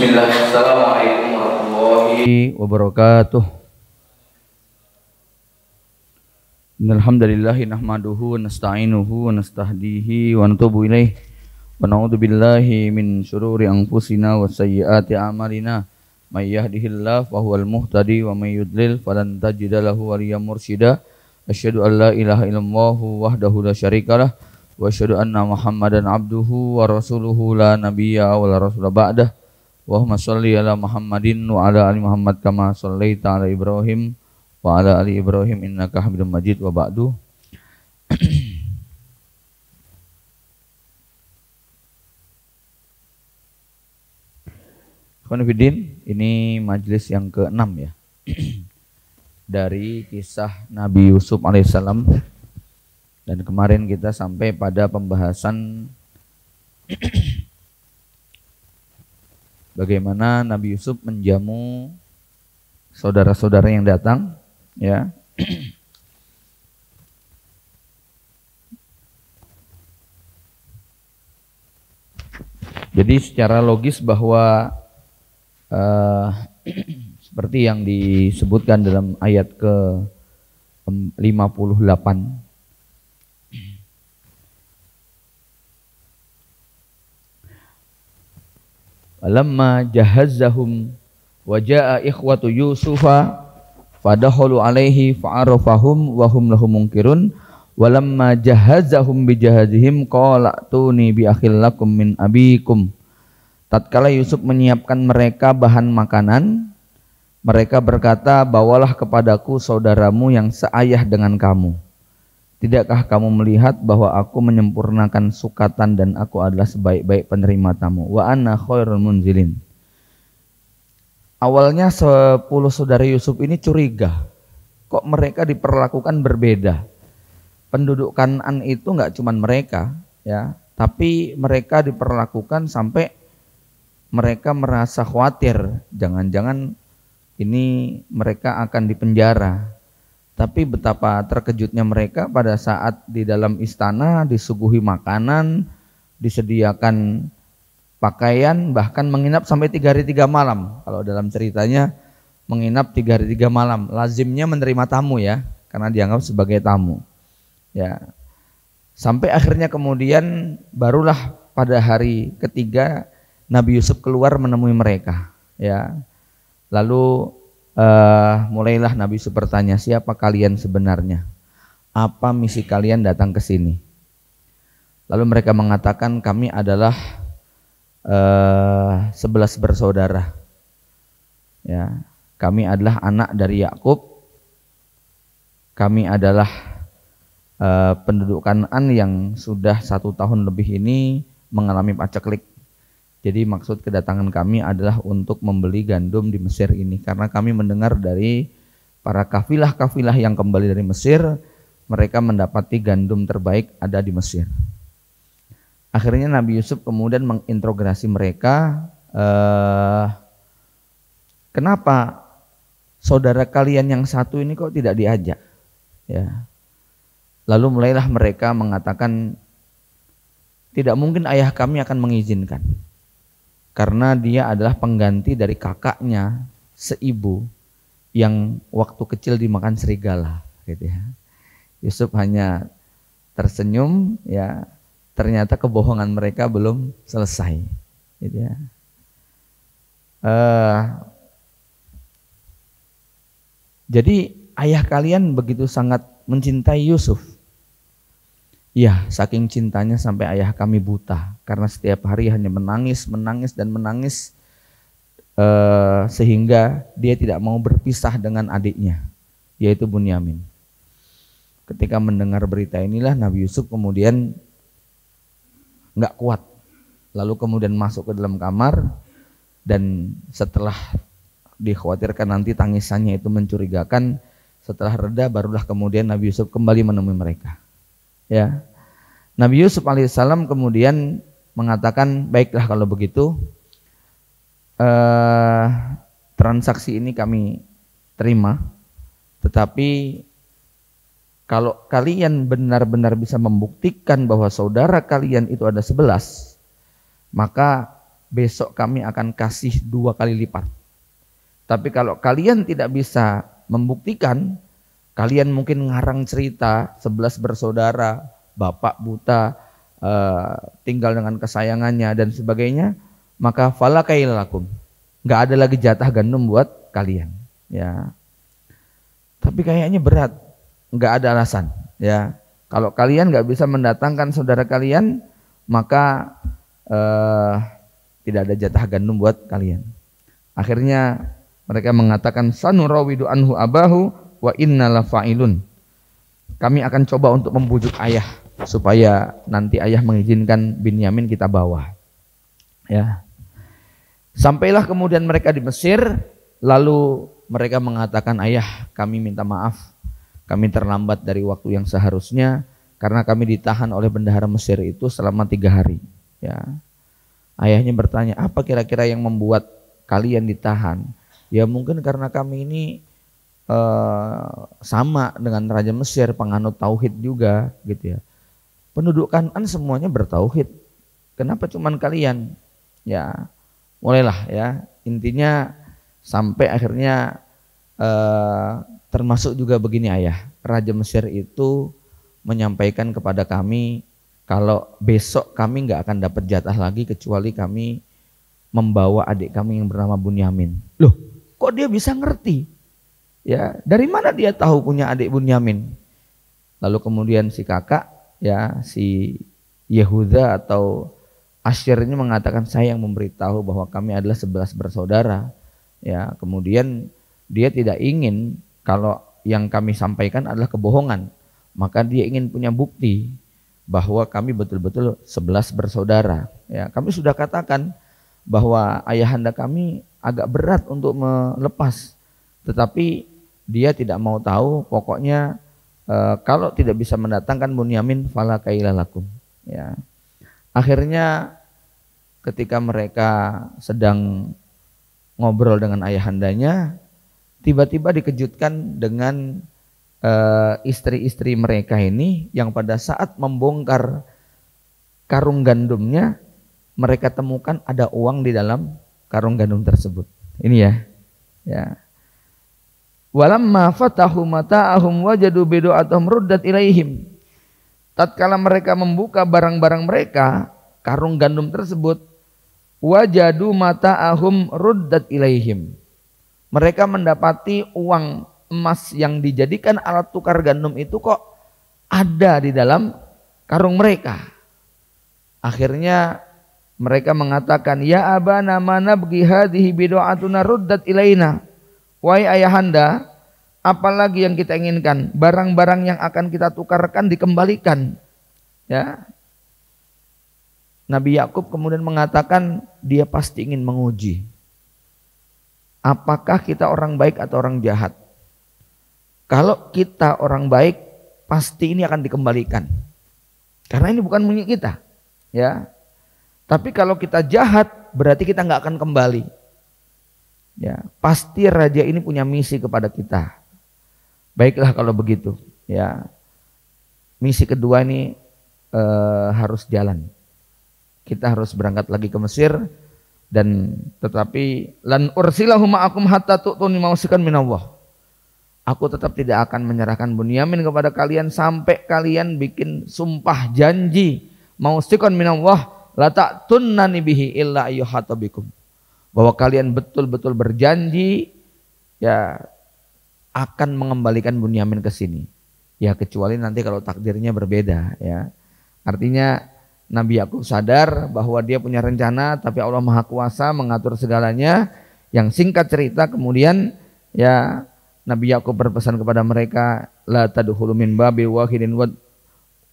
Bismillah. Assalamualaikum warahmatullahi wabarakatuh. Alhamdulillahi nahmaduhu wa nasta'inuhu wa nastahdihi wa natubu ilaih wa na'udzu billahi min syururi anfusina wa sayyiati a'malina may yahdihillahu fahuwal muhtadi wa may yudlil falan tajida lahu waliyyan mursyida. Asyhadu an la ilaha illallah wahdahu la syarikalah wa asyhadu anna Muhammadan abduhu wa rasuluhu la nabiyya wa la rasula ba'dah. Allahumma shalli ala Muhammadin wa ala ali Muhammad kama shallaita ala Ibrahim wa ala ali Ibrahim innaka Hamidum Majid wa ba'du. Khonifidin, ini majelis yang ke-6 ya. Dari kisah Nabi Yusuf alaihissalam. Dan kemarin kita sampai pada pembahasan bagaimana Nabi Yusuf menjamu saudara-saudara yang datang, ya. Jadi secara logis bahwa seperti yang disebutkan dalam ayat ke-58, walamma jahazzahum wa jaa ikhwatu Yusufa fadakhalu alaihi fa'arafahum wa hum lahu munkirun walamma jahazzahum bijahazihim qala tuni bi akhil lakum min abikum. Tatkala Yusuf menyiapkan mereka bahan makanan, mereka berkata, bawalah kepadaku saudaramu yang seayah dengan kamu. Tidakkah kamu melihat bahwa aku menyempurnakan sukatan dan aku adalah sebaik-baik penerima tamu? Wa ana khairul munzilin. Awalnya 10 saudara Yusuf ini curiga. Kok mereka diperlakukan berbeda? Penduduk Kan'an itu enggak cuma mereka, ya, tapi mereka diperlakukan sampai mereka merasa khawatir. Jangan-jangan ini mereka akan dipenjara. Tapi betapa terkejutnya mereka pada saat di dalam istana disuguhi makanan, disediakan pakaian, bahkan menginap sampai 3 hari 3 malam. Kalau dalam ceritanya menginap 3 hari 3 malam. Lazimnya menerima tamu ya, karena dianggap sebagai tamu. Ya. Sampai akhirnya kemudian barulah pada hari ketiga Nabi Yusuf keluar menemui mereka. Ya. Lalu mulailah Nabi Yusuf bertanya, siapa kalian sebenarnya? Apa misi kalian datang ke sini? Lalu mereka mengatakan, kami adalah 11 bersaudara. Ya, kami adalah anak dari Yakub. Kami adalah penduduk Kan'an yang sudah 1 tahun lebih ini mengalami paceklik. Jadi maksud kedatangan kami adalah untuk membeli gandum di Mesir ini. Karena kami mendengar dari para kafilah-kafilah yang kembali dari Mesir, mereka mendapati gandum terbaik ada di Mesir. Akhirnya Nabi Yusuf kemudian menginterogasi mereka, kenapa saudara kalian yang satu ini kok tidak diajak? Ya. Lalu mulailah mereka mengatakan, tidak mungkin ayah kami akan mengizinkan. Karena dia adalah pengganti dari kakaknya seibu yang waktu kecil dimakan serigala, gitu ya. Yusuf hanya tersenyum, ya. Ternyata kebohongan mereka belum selesai, gitu ya. Jadi ayah kalian begitu sangat mencintai Yusuf. Ya, saking cintanya sampai ayah kami buta karena setiap hari hanya menangis sehingga dia tidak mau berpisah dengan adiknya, yaitu Bunyamin. Ketika mendengar berita inilah Nabi Yusuf kemudian nggak kuat, lalu kemudian masuk ke dalam kamar dan setelah dikhawatirkan nanti tangisannya itu mencurigakan, setelah reda barulah kemudian Nabi Yusuf kembali menemui mereka. Ya, Nabi Yusuf alaihissalam kemudian mengatakan, baiklah kalau begitu, transaksi ini kami terima, tetapi kalau kalian benar-benar bisa membuktikan bahwa saudara kalian itu ada 11, maka besok kami akan kasih 2 kali lipat. Tapi kalau kalian tidak bisa membuktikan, kalian mungkin ngarang cerita 11 bersaudara, bapak buta, tinggal dengan kesayangannya dan sebagainya, maka fala kailakum, nggak ada lagi jatah gandum buat kalian. Ya, tapi kayaknya berat, nggak ada alasan. Ya, kalau kalian nggak bisa mendatangkan saudara kalian, maka tidak ada jatah gandum buat kalian. Akhirnya mereka mengatakan sanurawidu anhu abahu wa inna la fa'ilun. Kami akan coba untuk membujuk ayah supaya nanti ayah mengizinkan Binyamin kita bawa. Ya. Sampailah kemudian mereka di Mesir, lalu mereka mengatakan, ayah, kami minta maaf, kami terlambat dari waktu yang seharusnya karena kami ditahan oleh bendahara Mesir itu selama 3 hari. Ya. Ayahnya bertanya, apa kira-kira yang membuat kalian ditahan? Ya mungkin karena kami ini sama dengan Raja Mesir, penganut tauhid juga gitu ya. Penduduk Kan'an semuanya bertauhid. Kenapa cuman kalian? Ya, mulailah ya. Intinya sampai akhirnya termasuk juga begini ayah. Raja Mesir itu menyampaikan kepada kami kalau besok kami nggak akan dapat jatah lagi kecuali kami membawa adik kami yang bernama Bunyamin. Loh, kok dia bisa ngerti? Ya, dari mana dia tahu punya adik Bunyamin? Lalu kemudian si kakak, ya si Yehuda atau Asyir ini mengatakan, saya yang memberitahu bahwa kami adalah 11 bersaudara. Ya, kemudian dia tidak ingin kalau yang kami sampaikan adalah kebohongan, maka dia ingin punya bukti bahwa kami betul-betul 11 bersaudara. Ya, kami sudah katakan bahwa ayahanda kami agak berat untuk melepas, tetapi dia tidak mau tahu. Pokoknya kalau tidak bisa mendatangkan Bunyamin fala kailalakum. Ya. Akhirnya ketika mereka sedang ngobrol dengan ayahandanya, tiba-tiba dikejutkan dengan istri-istri mereka ini yang pada saat membongkar karung gandumnya, mereka temukan ada uang di dalam karung gandum tersebut. Ini ya. Ya. Walamma fatahu mata'ahum wajadu bidu'atahum ruddat ilaihim. Tatkala mereka membuka barang-barang mereka, karung gandum tersebut, wajadu mata'ahum ruddat ilaihim. Mereka mendapati uang emas yang dijadikan alat tukar gandum itu kok ada di dalam karung mereka. Akhirnya mereka mengatakan, ya abana mana bagi hadhihi bidu'atuna ruddat ilaina. Wahai ayahanda, apalagi yang kita inginkan, barang-barang yang akan kita tukarkan dikembalikan. Ya. Nabi Yakub kemudian mengatakan dia pasti ingin menguji apakah kita orang baik atau orang jahat. Kalau kita orang baik, pasti ini akan dikembalikan. Karena ini bukan milik kita. Ya. Tapi kalau kita jahat, berarti kita nggak akan kembali. Ya, pasti raja ini punya misi kepada kita. Baiklah kalau begitu. Ya, misi kedua ini harus jalan. Kita harus berangkat lagi ke Mesir, dan tetapi lan ursilahu ma'akum hatta tu'tuni mausikan minallah. Aku tetap tidak akan menyerahkan Bunyamin kepada kalian sampai kalian bikin sumpah janji mausikan minallah la ta'tunnani bihi illa ayyuhata bikum. Bahwa kalian betul-betul berjanji ya akan mengembalikan Bunyamin ke sini. Ya kecuali nanti kalau takdirnya berbeda ya. Artinya Nabi Yakub sadar bahwa dia punya rencana, tapi Allah Maha Kuasa mengatur segalanya. Yang singkat cerita kemudian ya Nabi Yakub berpesan kepada mereka, la tadkhulu min babi wahidin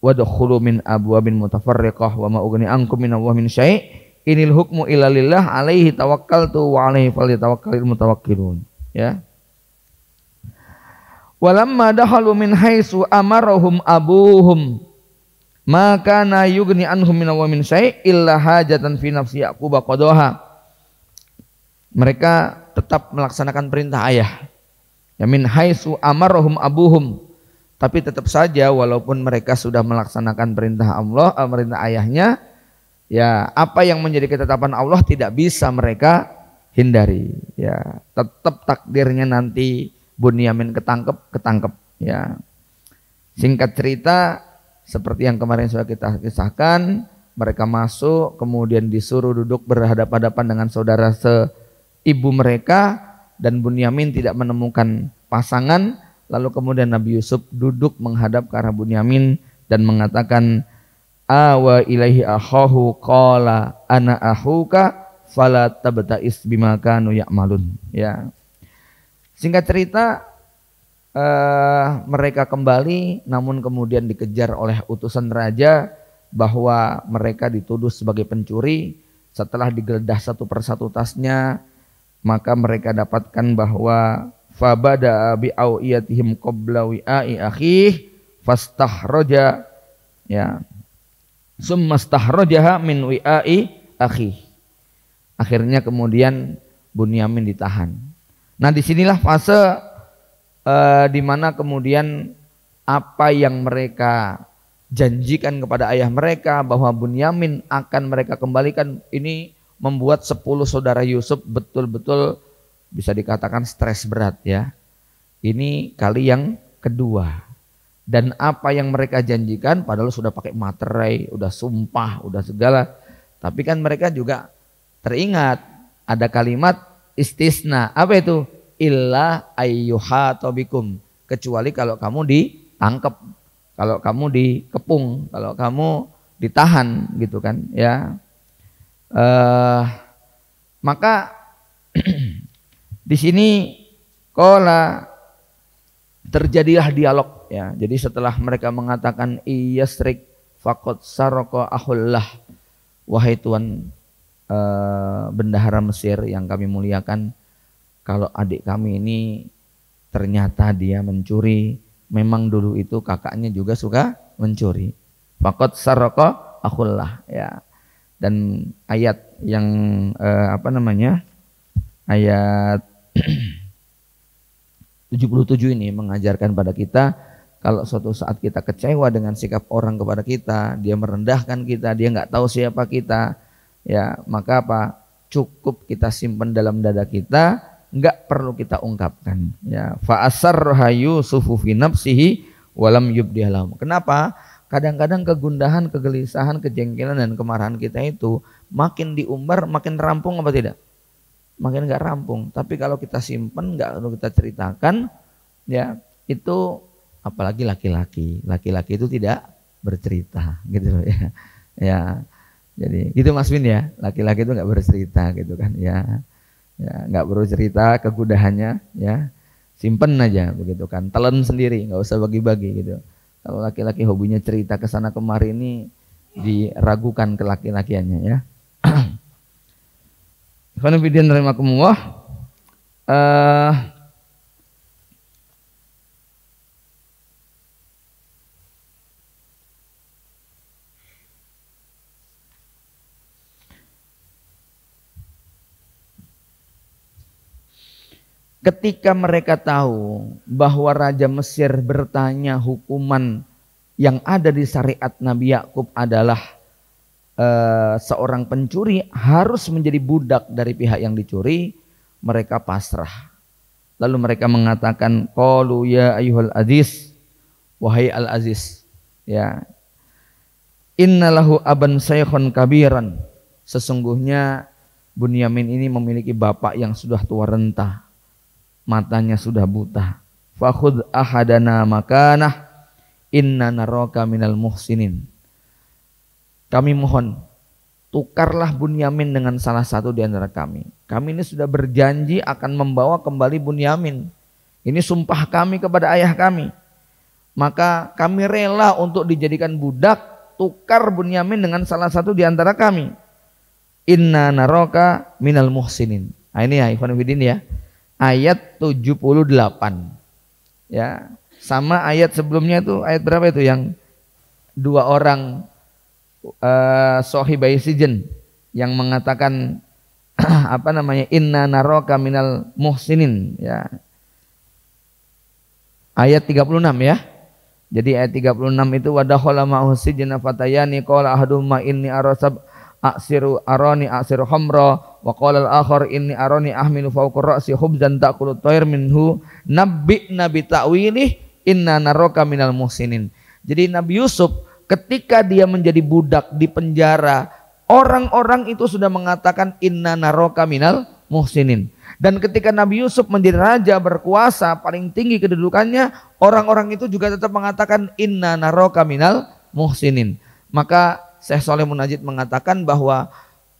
wadkhulu min abwabin mutafarriqah wa ma ughni ankum minallahi min syai'. Inil hukmu illa lillah alaihi tawakkaltu wa alaihi falyatawakkalul mutawakkilun. Ya. Walamma dakhalu min haitsu amarahum abuhum ma kana yughni anhum minallahi min syai' illa hajatan fi nafsi Yaqub qadaha. Mereka tetap melaksanakan perintah ayah. Ya min haitsu amarahum abuhum. Tapi tetap saja walaupun mereka sudah melaksanakan perintah Allah, perintah ayahnya, Ya, apa yang menjadi ketetapan Allah tidak bisa mereka hindari. Ya, tetap takdirnya nanti Bunyamin ketangkep ya. Singkat cerita, seperti yang kemarin sudah kita kisahkan, mereka masuk kemudian disuruh duduk berhadapan-hadapan dengan saudara seibu mereka, dan Bunyamin tidak menemukan pasangan. Lalu kemudian Nabi Yusuf duduk menghadap ke arah Bunyamin dan mengatakan, awa ilaihi akhahu qala ana akhuka fala tabta'is bima kanu ya'malun. Ya. Singkat cerita, mereka kembali, namun kemudian dikejar oleh utusan raja bahwa mereka dituduh sebagai pencuri. Setelah digeledah satu persatu tasnya, maka mereka dapatkan bahwa fabada bi awiyatihim qabla wi'ai akhih fastahraja, ya, summastahrajaha min wi'ai akhi. Akhirnya kemudian Bunyamin ditahan. Nah, disinilah fase di mana kemudian apa yang mereka janjikan kepada ayah mereka bahwa Bunyamin akan mereka kembalikan, ini membuat 10 saudara Yusuf betul-betul bisa dikatakan stres berat ya. Ini kali yang kedua. Dan apa yang mereka janjikan padahal sudah pakai materai, udah sumpah, udah segala. Tapi kan mereka juga teringat ada kalimat istisna. Apa itu? Illa ayyuhatobikum. Kecuali kalau kamu ditangkap, kalau kamu dikepung, kalau kamu ditahan gitu kan ya. Maka di sini terjadilah dialog ya. Jadi setelah mereka mengatakan iyasrik faqad sarqa ahullah, wahai tuan bendahara Mesir yang kami muliakan, kalau adik kami ini ternyata dia mencuri, memang dulu itu kakaknya juga suka mencuri. Faqad sarqa ahullah ya. Dan ayat yang ayat 77 ini mengajarkan pada kita, kalau suatu saat kita kecewa dengan sikap orang kepada kita, dia merendahkan kita, dia nggak tahu siapa kita, ya maka apa? Cukup kita simpan dalam dada kita, nggak perlu kita ungkapkan. Ya, fa asarraha Yusufu fi nafsihi walam yubdiha lahum. Kenapa? Kadang-kadang kegundahan, kegelisahan, kejengkelan dan kemarahan kita itu makin diumbar, makin rampung apa tidak? Makin nggak rampung. Tapi kalau kita simpen, nggak perlu kita ceritakan, ya itu apalagi laki-laki itu tidak bercerita gitu ya. Ya, jadi gitu Mas Win ya, laki-laki itu nggak bercerita gitu kan ya. Ya nggak perlu cerita kegundahannya ya, simpen aja begitu kan, telan sendiri, nggak usah bagi-bagi gitu. Kalau laki-laki hobinya cerita ke sana kemari ini diragukan kelaki-lakiannya ya. Khonifidin rahimakumullah. Ketika mereka tahu bahwa Raja Mesir bertanya hukuman yang ada di syariat Nabi Yakub adalah seorang pencuri harus menjadi budak dari pihak yang dicuri, mereka pasrah. Lalu mereka mengatakan, qalu ya ayyuhal aziz, wahai al aziz, ya, innalahu aban saykhun kabiran, sesungguhnya Bunyamin ini memiliki bapak yang sudah tua renta, matanya sudah buta. Fakhudh ahadana makanah inna naraka minal muhsinin. Kami mohon, tukarlah Bunyamin dengan salah satu di antara kami. Kami ini sudah berjanji akan membawa kembali Bunyamin. Ini sumpah kami kepada ayah kami. Maka kami rela untuk dijadikan budak, tukar Bunyamin dengan salah satu di antara kami. Inna naraka minal muhsinin. Nah, ini ya ikhwan fillah ya. Ayat 78. Ya, sama ayat sebelumnya itu ayat berapa itu yang dua orang sohibai sijen yang mengatakan inna naraka minal muhsinin ya. Ayat 36 ya. Jadi ayat 36 itu wadakhala ma'hu sijna fatayani qala ahaduhuma inni aksiru khamra wa qala al-akhar inni arani ahmilu fawqa ra'si khubzan ta'kulu at-tayr minhu nabbi'na bi ta'wilih inna naraka minal muhsinin. Jadi Nabi Yusuf ketika dia menjadi budak di penjara, orang-orang itu sudah mengatakan inna naraka minal muhsinin. Dan ketika Nabi Yusuf menjadi raja berkuasa paling tinggi kedudukannya, orang-orang itu juga tetap mengatakan inna naraka minal muhsinin. Maka Syekh Shalih Munajjid mengatakan bahwa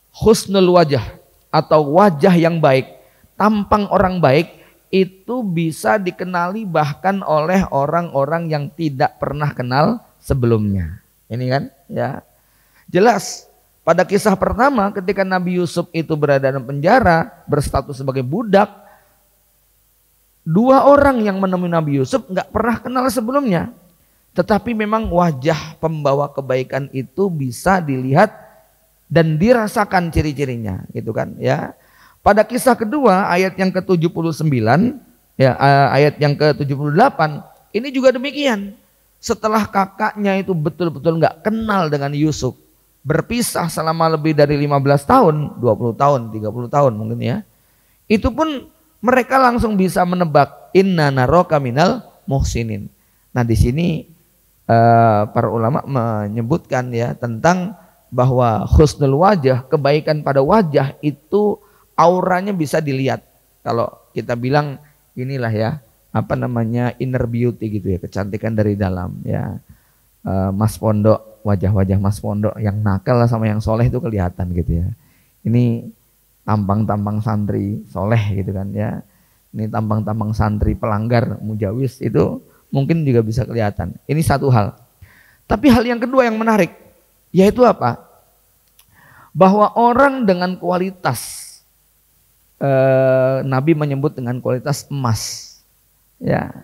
husnul wajah atau wajah yang baik, tampang orang baik itu bisa dikenali bahkan oleh orang-orang yang tidak pernah kenal sebelumnya. Ini kan ya jelas. Pada kisah pertama ketika Nabi Yusuf itu berada dalam penjara berstatus sebagai budak, dua orang yang menemui Nabi Yusuf nggak pernah kenal sebelumnya. Tetapi memang wajah pembawa kebaikan itu bisa dilihat dan dirasakan ciri-cirinya, gitu kan ya. Pada kisah kedua ayat yang ke-79 ya, ayat yang ke-78 ini juga demikian. Setelah kakaknya itu betul-betul nggak kenal dengan Yusuf, berpisah selama lebih dari 15 tahun, 20 tahun, 30 tahun mungkin ya. Itu pun mereka langsung bisa menebak inna naraka minal muhsinin. Nah, di sini para ulama menyebutkan ya tentang bahwa husnul wajah, kebaikan pada wajah itu auranya bisa dilihat. Kalau kita bilang inilah ya, apa namanya, inner beauty gitu ya, kecantikan dari dalam ya. Mas pondok, wajah-wajah mas pondok yang nakal sama yang soleh itu kelihatan gitu ya. Ini tampang-tampang santri soleh gitu kan ya. Ini tampang-tampang santri pelanggar mujawis itu mungkin juga bisa kelihatan. Ini satu hal. Tapi hal yang kedua yang menarik, yaitu apa? Bahwa orang dengan kualitas, Nabi menyebut dengan kualitas emas. Ya,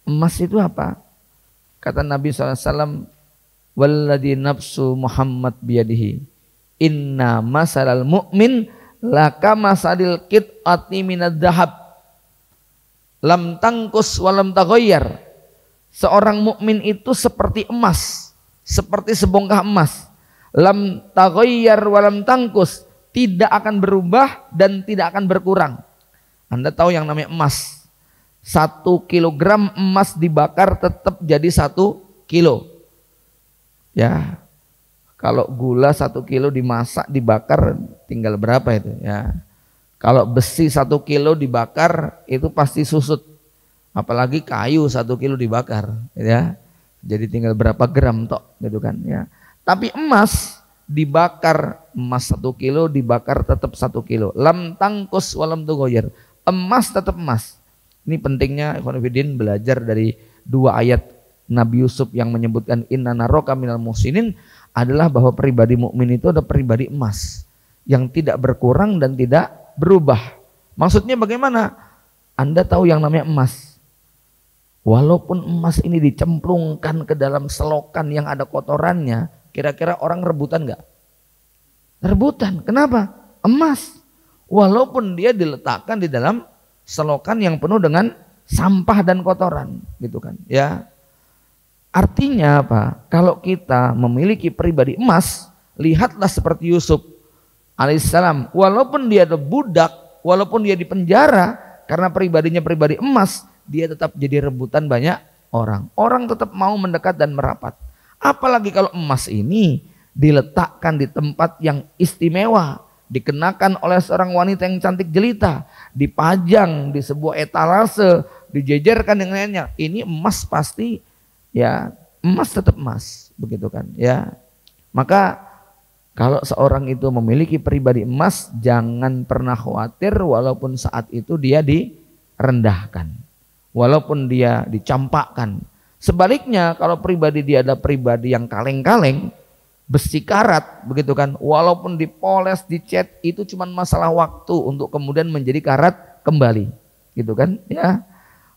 emas itu apa? Kata Nabi SAW, walladzi nafsu Muhammad biyadihi, inna masalal mu'min laka masalil qit'ati minad dhahab lam tangkus walam taghayyar. Seorang mukmin itu seperti emas, seperti sebongkah emas. Lam taghayyar walam tangkus, tidak akan berubah dan tidak akan berkurang. Anda tahu yang namanya emas, 1 kilogram emas dibakar tetap jadi 1 kilo ya. Kalau gula 1 kilo dimasak dibakar tinggal berapa itu ya. Kalau besi 1 kilo dibakar itu pasti susut, apalagi kayu 1 kilo dibakar ya, jadi tinggal berapa gram tok gitu kan ya. Tapi emas dibakar, emas 1 kilo dibakar tetap 1 kilo. Lam tangkus walam tughayyar, emas tetap emas. Ini pentingnya ikhwan fillah belajar dari 2 ayat Nabi Yusuf yang menyebutkan inna naraka minal muhsinin, adalah bahwa pribadi mukmin itu adalah pribadi emas yang tidak berkurang dan tidak berubah. Maksudnya bagaimana? Anda tahu yang namanya emas, walaupun emas ini dicemplungkan ke dalam selokan yang ada kotorannya, kira-kira orang rebutan nggak? Rebutan. Kenapa? Emas, walaupun dia diletakkan di dalam selokan yang penuh dengan sampah dan kotoran, gitu kan? Ya, artinya apa? Kalau kita memiliki pribadi emas, lihatlah seperti Yusuf alaihissalam, walaupun dia ada budak, walaupun dia di penjara, karena pribadinya pribadi emas, dia tetap jadi rebutan banyak orang. Orang tetap mau mendekat dan merapat. Apalagi kalau emas ini diletakkan di tempat yang istimewa, dikenakan oleh seorang wanita yang cantik jelita, dipajang di sebuah etalase, dijejerkan dengan lainnya. Ini emas pasti ya, emas tetap emas, begitu kan ya. Maka kalau seorang itu memiliki pribadi emas, jangan pernah khawatir walaupun saat itu dia direndahkan, walaupun dia dicampakkan. Sebaliknya kalau pribadi dia ada pribadi yang kaleng-kaleng, besi karat, begitu kan, walaupun dipoles, dicat, itu cuma masalah waktu untuk kemudian menjadi karat kembali, gitu kan ya.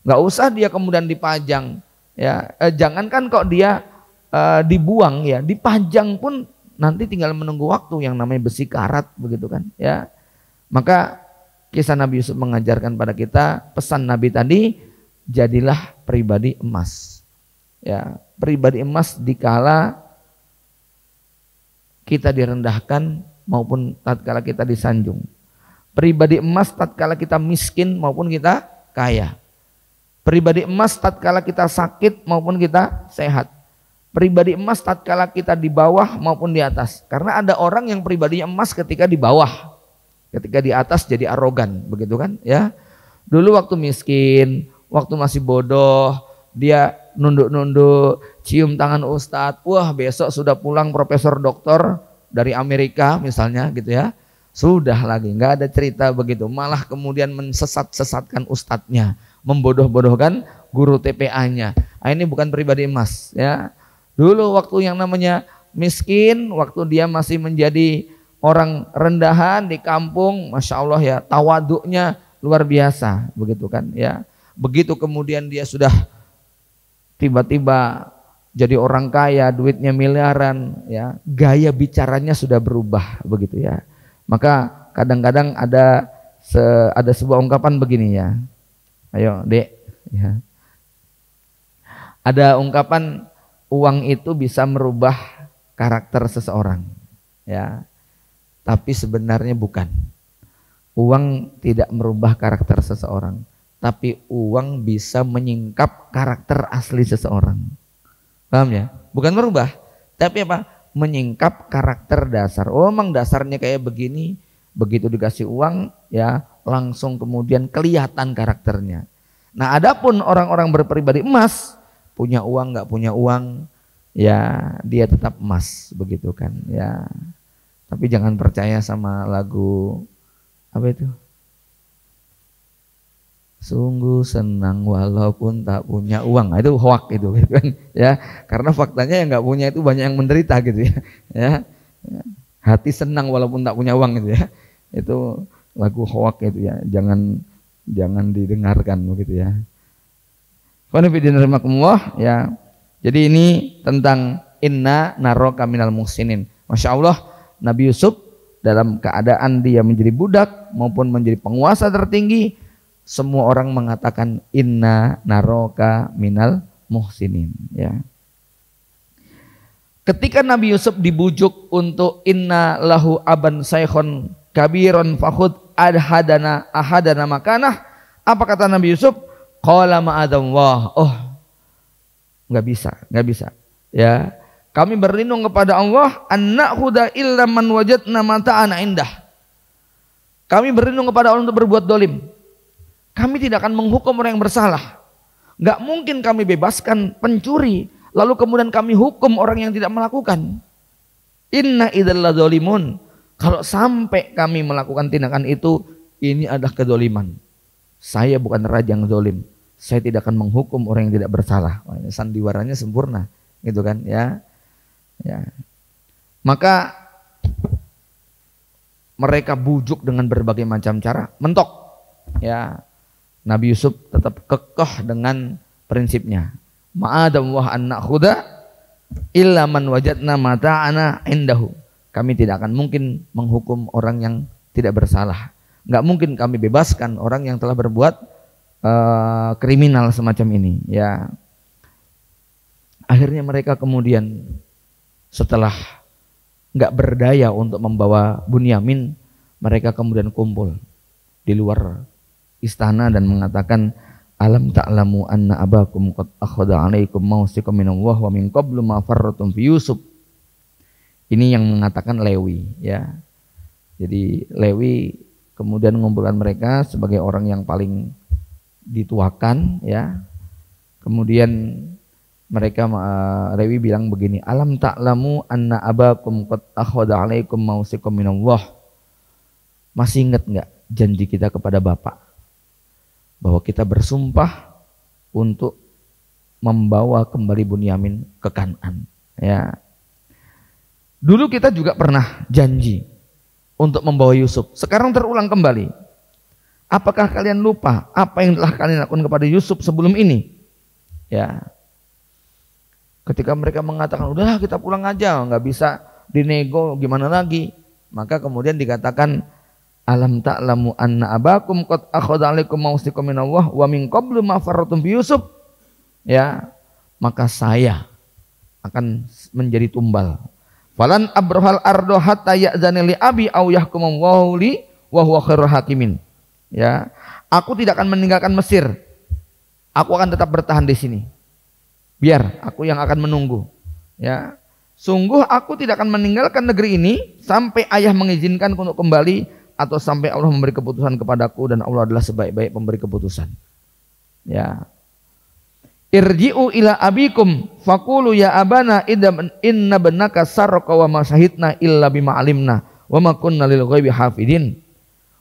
Nggak usah dia kemudian dipajang ya, jangankan kok dia dibuang ya, dipajang pun nanti tinggal menunggu waktu yang namanya besi karat, begitu kan ya. Maka kisah Nabi Yusuf mengajarkan pada kita, pesan Nabi tadi, jadilah pribadi emas ya, pribadi emas dikala kita direndahkan maupun tatkala kita disanjung. Pribadi emas tatkala kita miskin maupun kita kaya. Pribadi emas tatkala kita sakit maupun kita sehat. Pribadi emas tatkala kita di bawah maupun di atas. Karena ada orang yang pribadinya emas ketika di bawah. Ketika di atas jadi arogan, begitu kan? Ya. Dulu waktu miskin, waktu masih bodoh, dia nunduk-nunduk, cium tangan ustadz. Wah, besok sudah pulang profesor doktor dari Amerika misalnya gitu ya. Sudah lagi, nggak ada cerita begitu. Malah kemudian mensesat-sesatkan ustadznya, membodoh-bodohkan guru TPA-nya. Nah, ini bukan pribadi emas ya. Dulu waktu yang namanya miskin, waktu dia masih menjadi orang rendahan di kampung, masya Allah ya, tawaduknya luar biasa, begitu kan ya. Begitu kemudian dia sudah tiba-tiba jadi orang kaya, duitnya miliaran, ya, gaya bicaranya sudah berubah, begitu ya. Maka kadang-kadang ada sebuah ungkapan begini ya. Ayo, Dek, ya. Ada ungkapan uang itu bisa merubah karakter seseorang, ya. Tapi sebenarnya bukan. Uang tidak merubah karakter seseorang, tapi uang bisa menyingkap karakter asli seseorang. Paham ya? Bukan merubah, tapi apa? Menyingkap karakter dasar. Oh, memang dasarnya kayak begini, begitu dikasih uang, ya langsung kemudian kelihatan karakternya. Nah, adapun orang-orang berpribadi emas, punya uang nggak punya uang, ya dia tetap emas, begitu kan ya. Tapi jangan percaya sama lagu apa itu, sungguh senang walaupun tak punya uang. Nah, itu hoak itu kan ya, karena faktanya yang nggak punya itu banyak yang menderita gitu ya. Hati senang walaupun tak punya uang gitu ya, itu lagu hoak itu ya, jangan didengarkan begitu ya. Ya. Jadi ini tentang inna naroka minal muhsinin. Masya Allah, Nabi Yusuf dalam keadaan dia menjadi budak maupun menjadi penguasa tertinggi, semua orang mengatakan inna naroka minal muhsinin. Ya. Ketika Nabi Yusuf dibujuk untuk inna lahu aban saykhon kabiron fakhud ahadana makanah, apa kata Nabi Yusuf? Qala ma'adallah. Oh, nggak bisa. Ya, kami berlindung kepada Allah. An-na'khudha illa man wajadna mata'ana indah. Kami berlindung kepada Allah untuk berbuat dolim. Kami tidak akan menghukum orang yang bersalah. Nggak mungkin kami bebaskan pencuri, lalu kemudian kami hukum orang yang tidak melakukan. Inna idzal ladzalimun. Kalau sampai kami melakukan tindakan itu, ini adalah kedoliman. Saya bukan raja yang zalim. Saya tidak akan menghukum orang yang tidak bersalah. Wah, ini sandiwaranya sempurna, gitu kan ya. Ya. Maka mereka bujuk dengan berbagai macam cara, mentok. Ya. Nabi Yusuf tetap kekeh dengan prinsipnya. Ma'adam wa an na'khudha illa man wajadna mata'ana indahu. Kami tidak akan mungkin menghukum orang yang tidak bersalah. Enggak mungkin kami bebaskan orang yang telah berbuat kriminal semacam ini. Ya. Akhirnya mereka kemudian setelah enggak berdaya untuk membawa Bunyamin, mereka kemudian kumpul di luar istana dan mengatakan, alam ta'lamu anna abakum qad akhadha 'alaikum mawsiqan minallah wa min qablu ma farratum fi Yusuf. Ini yang mengatakan Lewi ya. Jadi Lewi kemudian mengumpulkan mereka sebagai orang yang paling dituakan ya. Kemudian mereka Lewi bilang begini, alam ta'lamu anna abakum qad akhadha 'alaikum mawsiqan minallah. Masih ingat enggak janji kita kepada Bapak bahwa kita bersumpah untuk membawa kembali Bunyamin ke Kan'an ya. Dulu kita juga pernah janji untuk membawa Yusuf. Sekarang terulang kembali. Apakah kalian lupa apa yang telah kalian lakukan kepada Yusuf sebelum ini? Ya. Ketika mereka mengatakan, udahlah kita pulang aja, nggak bisa dinego, gimana lagi? Maka kemudian dikatakan, alam ta'lamu anna abakum qad akhadha 'alaikum mawsiqan minallah wa min qablu ma farratum fi Yusuf. Ya. Maka saya akan menjadi tumbal. Falan abrohal ardo hatta ya'zani li abi aw yahkum li wa huwa khairul hakimin. Ya, aku tidak akan meninggalkan Mesir. Aku akan tetap bertahan di sini. Biar aku yang akan menunggu. Ya, sungguh aku tidak akan meninggalkan negeri ini sampai ayah mengizinkan untuk kembali atau sampai Allah memberi keputusan kepadaku dan Allah adalah sebaik-baik pemberi keputusan. Ya. Irji'u ila abikum faqulu ya abana inna banaka sarqa wa ma syahidna illa bima alimna wa ma kunna lil ghaibi hafidin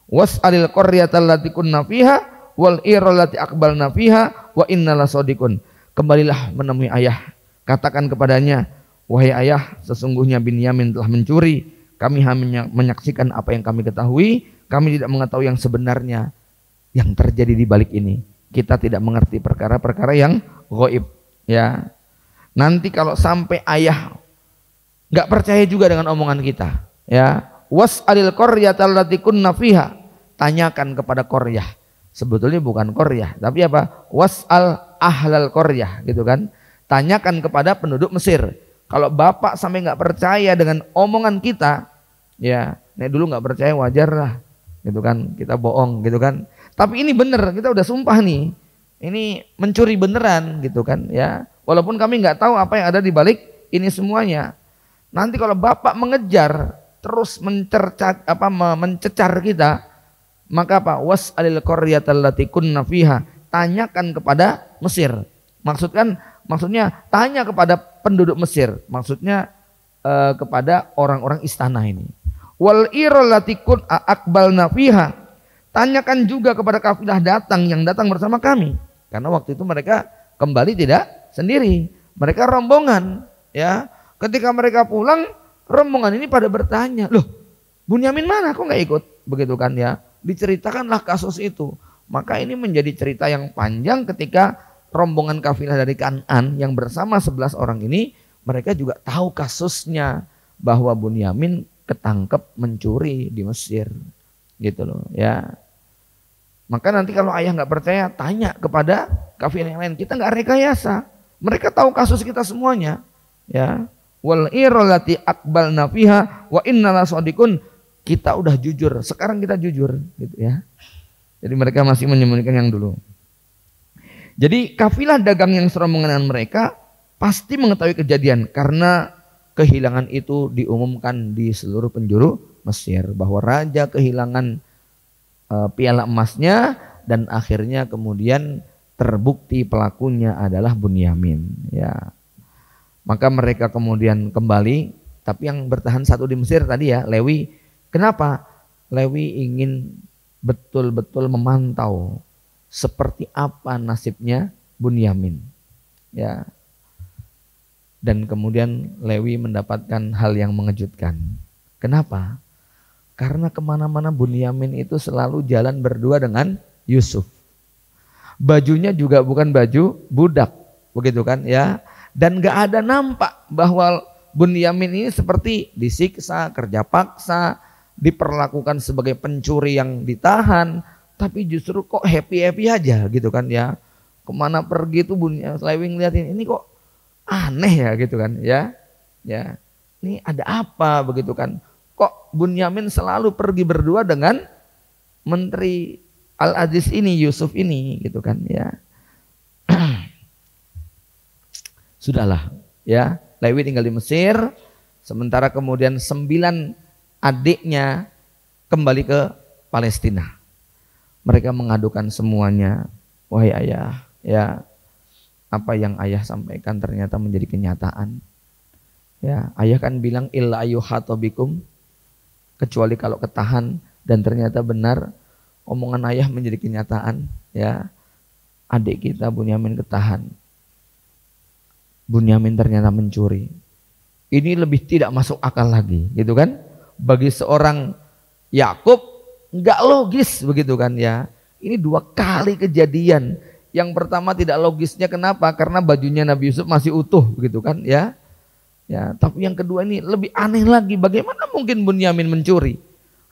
was'alil qaryata allati kunna fiha wal ira allati aqbalna fiha wa inna lasadiqun. Kembalilah menemui ayah, katakan kepadanya, wahai ayah, sesungguhnya Binyamin telah mencuri. Kami hanya menyaksikan apa yang kami ketahui, kami tidak mengetahui yang sebenarnya yang terjadi di balik ini. Kita tidak mengerti perkara-perkara yang ghaib. Ya, nanti kalau sampai ayah nggak percaya juga dengan omongan kita, ya, was'alil qaryata allati kunna fiha, tanyakan kepada qaryah. Sebetulnya bukan qaryah, tapi apa? Was'al ahlal qaryah, gitu kan? Tanyakan kepada penduduk Mesir. Kalau bapak sampai nggak percaya dengan omongan kita, ya, nek dulu nggak percaya wajar lah, gitu kan? Kita bohong, gitu kan? Tapi ini bener, kita udah sumpah nih, ini mencuri beneran, gitu kan? Ya, walaupun kami nggak tahu apa yang ada di balik ini semuanya. Nanti kalau bapak mengejar, terus mencecar kita, maka apa? Was'alil qaryatal lati kunna fiha, tanyakan kepada Mesir. Maksudnya tanya kepada penduduk Mesir, maksudnya kepada orang-orang istana ini. Wal irul lati kun aqbalna fiha, tanyakan juga kepada kafilah yang datang bersama kami. Karena waktu itu mereka kembali tidak sendiri, mereka rombongan, ya. Ketika mereka pulang, rombongan ini pada bertanya, loh, Bunyamin mana? Kok nggak ikut? Begitu kan, ya. Diceritakanlah kasus itu. Maka ini menjadi cerita yang panjang ketika rombongan kafilah dari Kan'an yang bersama 11 orang ini, mereka juga tahu kasusnya bahwa Bunyamin ketangkep mencuri di Mesir, gitu loh, ya. Maka nanti kalau ayah nggak percaya, tanya kepada kafilah yang lain. Kita nggak rekayasa, mereka tahu kasus kita semuanya, ya. Wal irallati aqbalna fiha wa inna lasadiqun, kita udah jujur, sekarang kita jujur, gitu ya. Jadi mereka masih menyembunyikan yang dulu. Jadi kafilah dagang yang serombongan dengan mereka pasti mengetahui kejadian karena kehilangan itu diumumkan di seluruh penjuru Mesir bahwa raja kehilangan piala emasnya dan akhirnya kemudian terbukti pelakunya adalah Bunyamin, ya. Maka mereka kemudian kembali, tapi yang bertahan satu di Mesir tadi, ya, Lewi. Kenapa? Lewi ingin betul-betul memantau seperti apa nasibnya Bunyamin, ya. Dan kemudian Lewi mendapatkan hal yang mengejutkan. Kenapa? Karena kemana-mana Bunyamin itu selalu jalan berdua dengan Yusuf. Bajunya juga bukan baju budak, begitu kan, ya. Dan gak ada nampak bahwa Bunyamin ini seperti disiksa, kerja paksa, diperlakukan sebagai pencuri yang ditahan, tapi justru kok happy-happy aja, gitu kan, ya. Kemana pergi tuh Lewi ngeliatin, ini kok aneh ya, gitu kan, ya. Ya, ini ada apa, begitu kan. Kok Bunyamin selalu pergi berdua dengan menteri Al-Aziz ini, Yusuf ini, gitu kan, ya. Sudahlah, ya. Lewi tinggal di Mesir, sementara kemudian 9 adiknya kembali ke Palestina. Mereka mengadukan semuanya, wahai ayah, ya, apa yang ayah sampaikan ternyata menjadi kenyataan. Ya, ayah kan bilang illa ayyuhatobikum, kecuali kalau ketahan, dan ternyata benar omongan ayah menjadi kenyataan, ya. Adik kita Bunyamin ketahan. Bunyamin ternyata mencuri. Ini lebih tidak masuk akal lagi, gitu kan? Bagi seorang Yakub nggak logis, begitu kan, ya. Ini 2 kali kejadian. Yang pertama tidak logisnya kenapa? Karena bajunya Nabi Yusuf masih utuh, begitu kan, ya. Ya, tapi yang kedua ini lebih aneh lagi. Bagaimana mungkin Bunyamin mencuri?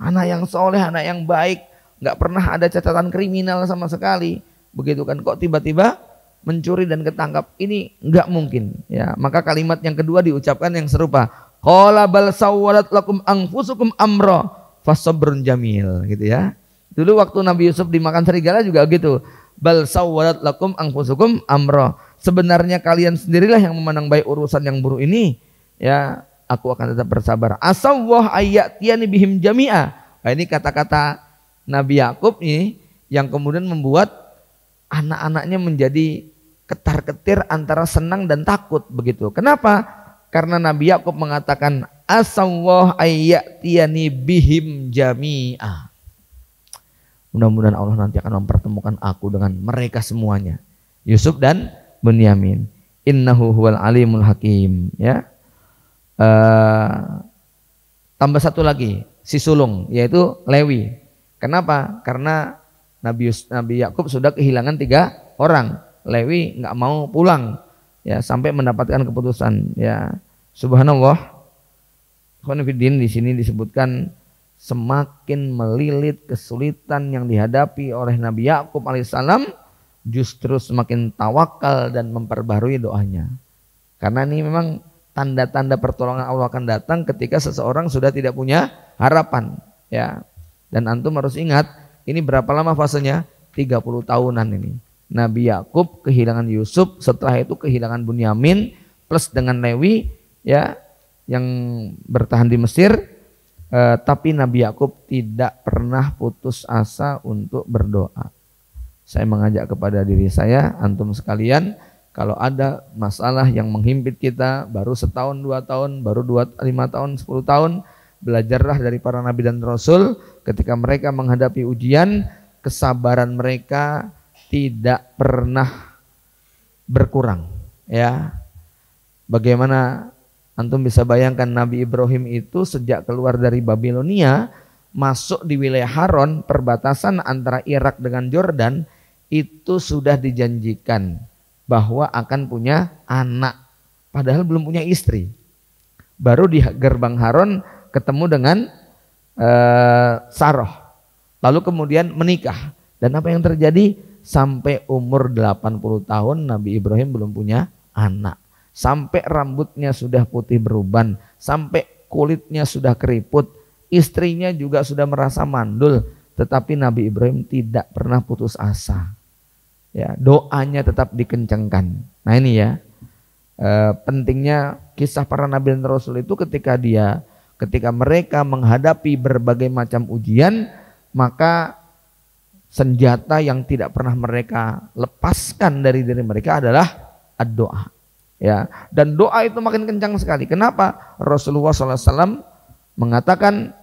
Anak yang soleh, anak yang baik, nggak pernah ada catatan kriminal sama sekali, begitu kan? Kok tiba-tiba mencuri dan ketangkap? Ini nggak mungkin, ya. Maka kalimat yang kedua diucapkan yang serupa. Qala bal sawwalat lakum anfusukum amra fasabrun jamil, gitu ya. Dulu waktu Nabi Yusuf dimakan serigala juga gitu. Bal sawwalat lakum anfusukum amra. Sebenarnya kalian sendirilah yang memandang baik urusan yang buruk ini, ya. Aku akan tetap bersabar. Asawwah ayyatiyani bihim jami'a. Nah, ini kata-kata Nabi Yakub ini yang kemudian membuat anak-anaknya menjadi ketar-ketir antara senang dan takut begitu. Kenapa? Karena Nabi Yakub mengatakan asawwah ayyatiyani bihim jami'a. Mudah-mudahan Allah nanti akan mempertemukan aku dengan mereka semuanya. Yusuf dan Bunyamin. Innahu huwal alimul hakim, ya. Tambah satu lagi si sulung, yaitu Lewi. Kenapa? Karena Nabi Yakub sudah kehilangan 3 orang. Lewi nggak mau pulang, ya, sampai mendapatkan keputusan, ya. Subhanallah. Khonifidin, di sini disebutkan semakin melilit kesulitan yang dihadapi oleh Nabi Yakub alaihissalam, justru semakin tawakal dan memperbarui doanya. Karena ini memang tanda-tanda pertolongan Allah akan datang ketika seseorang sudah tidak punya harapan, ya. Dan antum harus ingat, ini berapa lama fasenya? 30 tahunan ini. Nabi Yakub kehilangan Yusuf, setelah itu kehilangan Bunyamin plus dengan Lewi, ya, yang bertahan di Mesir. Tapi Nabi Yakub tidak pernah putus asa untuk berdoa. Saya mengajak kepada diri saya, antum sekalian, kalau ada masalah yang menghimpit kita, baru setahun, 2 tahun, baru 5 tahun, 10 tahun, belajarlah dari para nabi dan rasul. Ketika mereka menghadapi ujian, kesabaran mereka tidak pernah berkurang, ya. Bagaimana antum bisa bayangkan Nabi Ibrahim itu sejak keluar dari Babilonia, masuk di wilayah Haron, perbatasan antara Irak dengan Jordan, itu sudah dijanjikan bahwa akan punya anak, padahal belum punya istri. Baru di gerbang Haron ketemu dengan Saroh, lalu kemudian menikah. Dan apa yang terjadi? Sampai umur 80 tahun Nabi Ibrahim belum punya anak. Sampai rambutnya sudah putih beruban, sampai kulitnya sudah keriput, istrinya juga sudah merasa mandul, tetapi Nabi Ibrahim tidak pernah putus asa. Ya, doanya tetap dikencangkan. Nah ini ya, pentingnya kisah para nabi dan rasul itu ketika mereka menghadapi berbagai macam ujian, maka senjata yang tidak pernah mereka lepaskan dari diri mereka adalah doa. Ya, dan doa itu makin kencang sekali. Kenapa? Rasulullah SAW mengatakan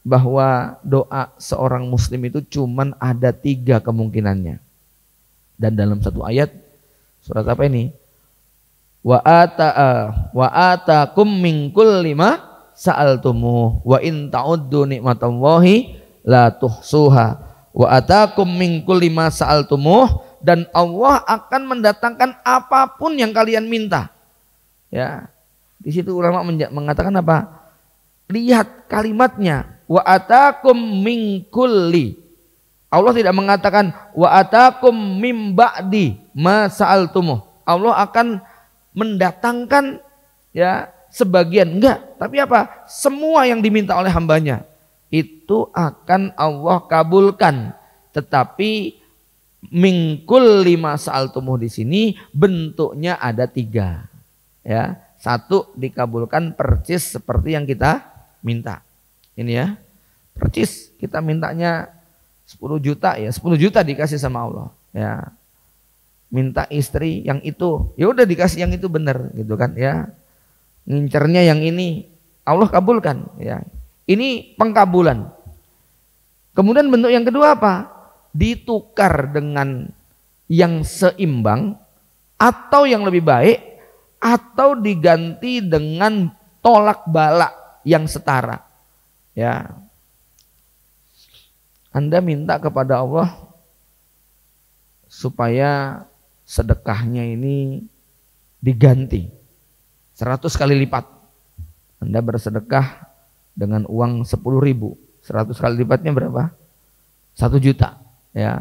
bahwa doa seorang muslim itu cuman ada 3 kemungkinannya. Dan dalam satu ayat surat apa ini? Wa atakum min kulli ma sa'altumuh wa in ta'uddu nikmatallahi la tuhsuha. Wa atakum min kulli ma sa'altumuh, dan Allah akan mendatangkan apapun yang kalian minta. Ya. Di situ ulama mengatakan apa? Lihat kalimatnya, wa atakum min kulli. Allah tidak mengatakan wa atakum mim ba'di ma sa'altumuh. Allah akan mendatangkan, ya, sebagian, enggak, tapi apa? Semua yang diminta oleh hambanya itu akan Allah kabulkan. Tetapi mingkul 5 sa'altumuh di sini bentuknya ada 3. Ya, 1 dikabulkan percis seperti yang kita minta. Ini ya, percis kita mintanya 10 juta, ya 10 juta dikasih sama Allah, ya. Minta istri yang itu, ya udah dikasih yang itu, benar gitu kan, ya. Ngincernya yang ini, Allah kabulkan, ya. Ini pengkabulan. Kemudian bentuk yang kedua apa? Ditukar dengan yang seimbang atau yang lebih baik, atau diganti dengan tolak balak yang setara, ya. Anda minta kepada Allah supaya sedekahnya ini diganti 100 kali lipat. Anda bersedekah dengan uang 10.000, 100 kali lipatnya berapa? 1 juta. Ya,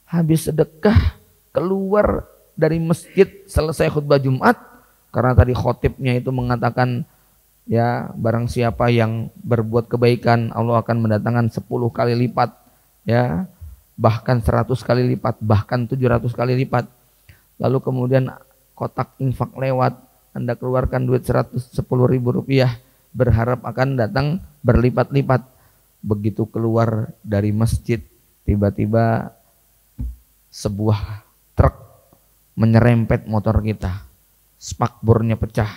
habis sedekah keluar dari masjid selesai khutbah Jumat, karena tadi khotibnya itu mengatakan ya, barang siapa yang berbuat kebaikan Allah akan mendatangkan 10 kali lipat, ya, bahkan 100 kali lipat, bahkan 700 kali lipat. Lalu kemudian kotak infak lewat, Anda keluarkan duit 110.000 rupiah, berharap akan datang berlipat-lipat. Begitu keluar dari masjid, tiba-tiba sebuah truk menyerempet motor kita, spakbornya pecah,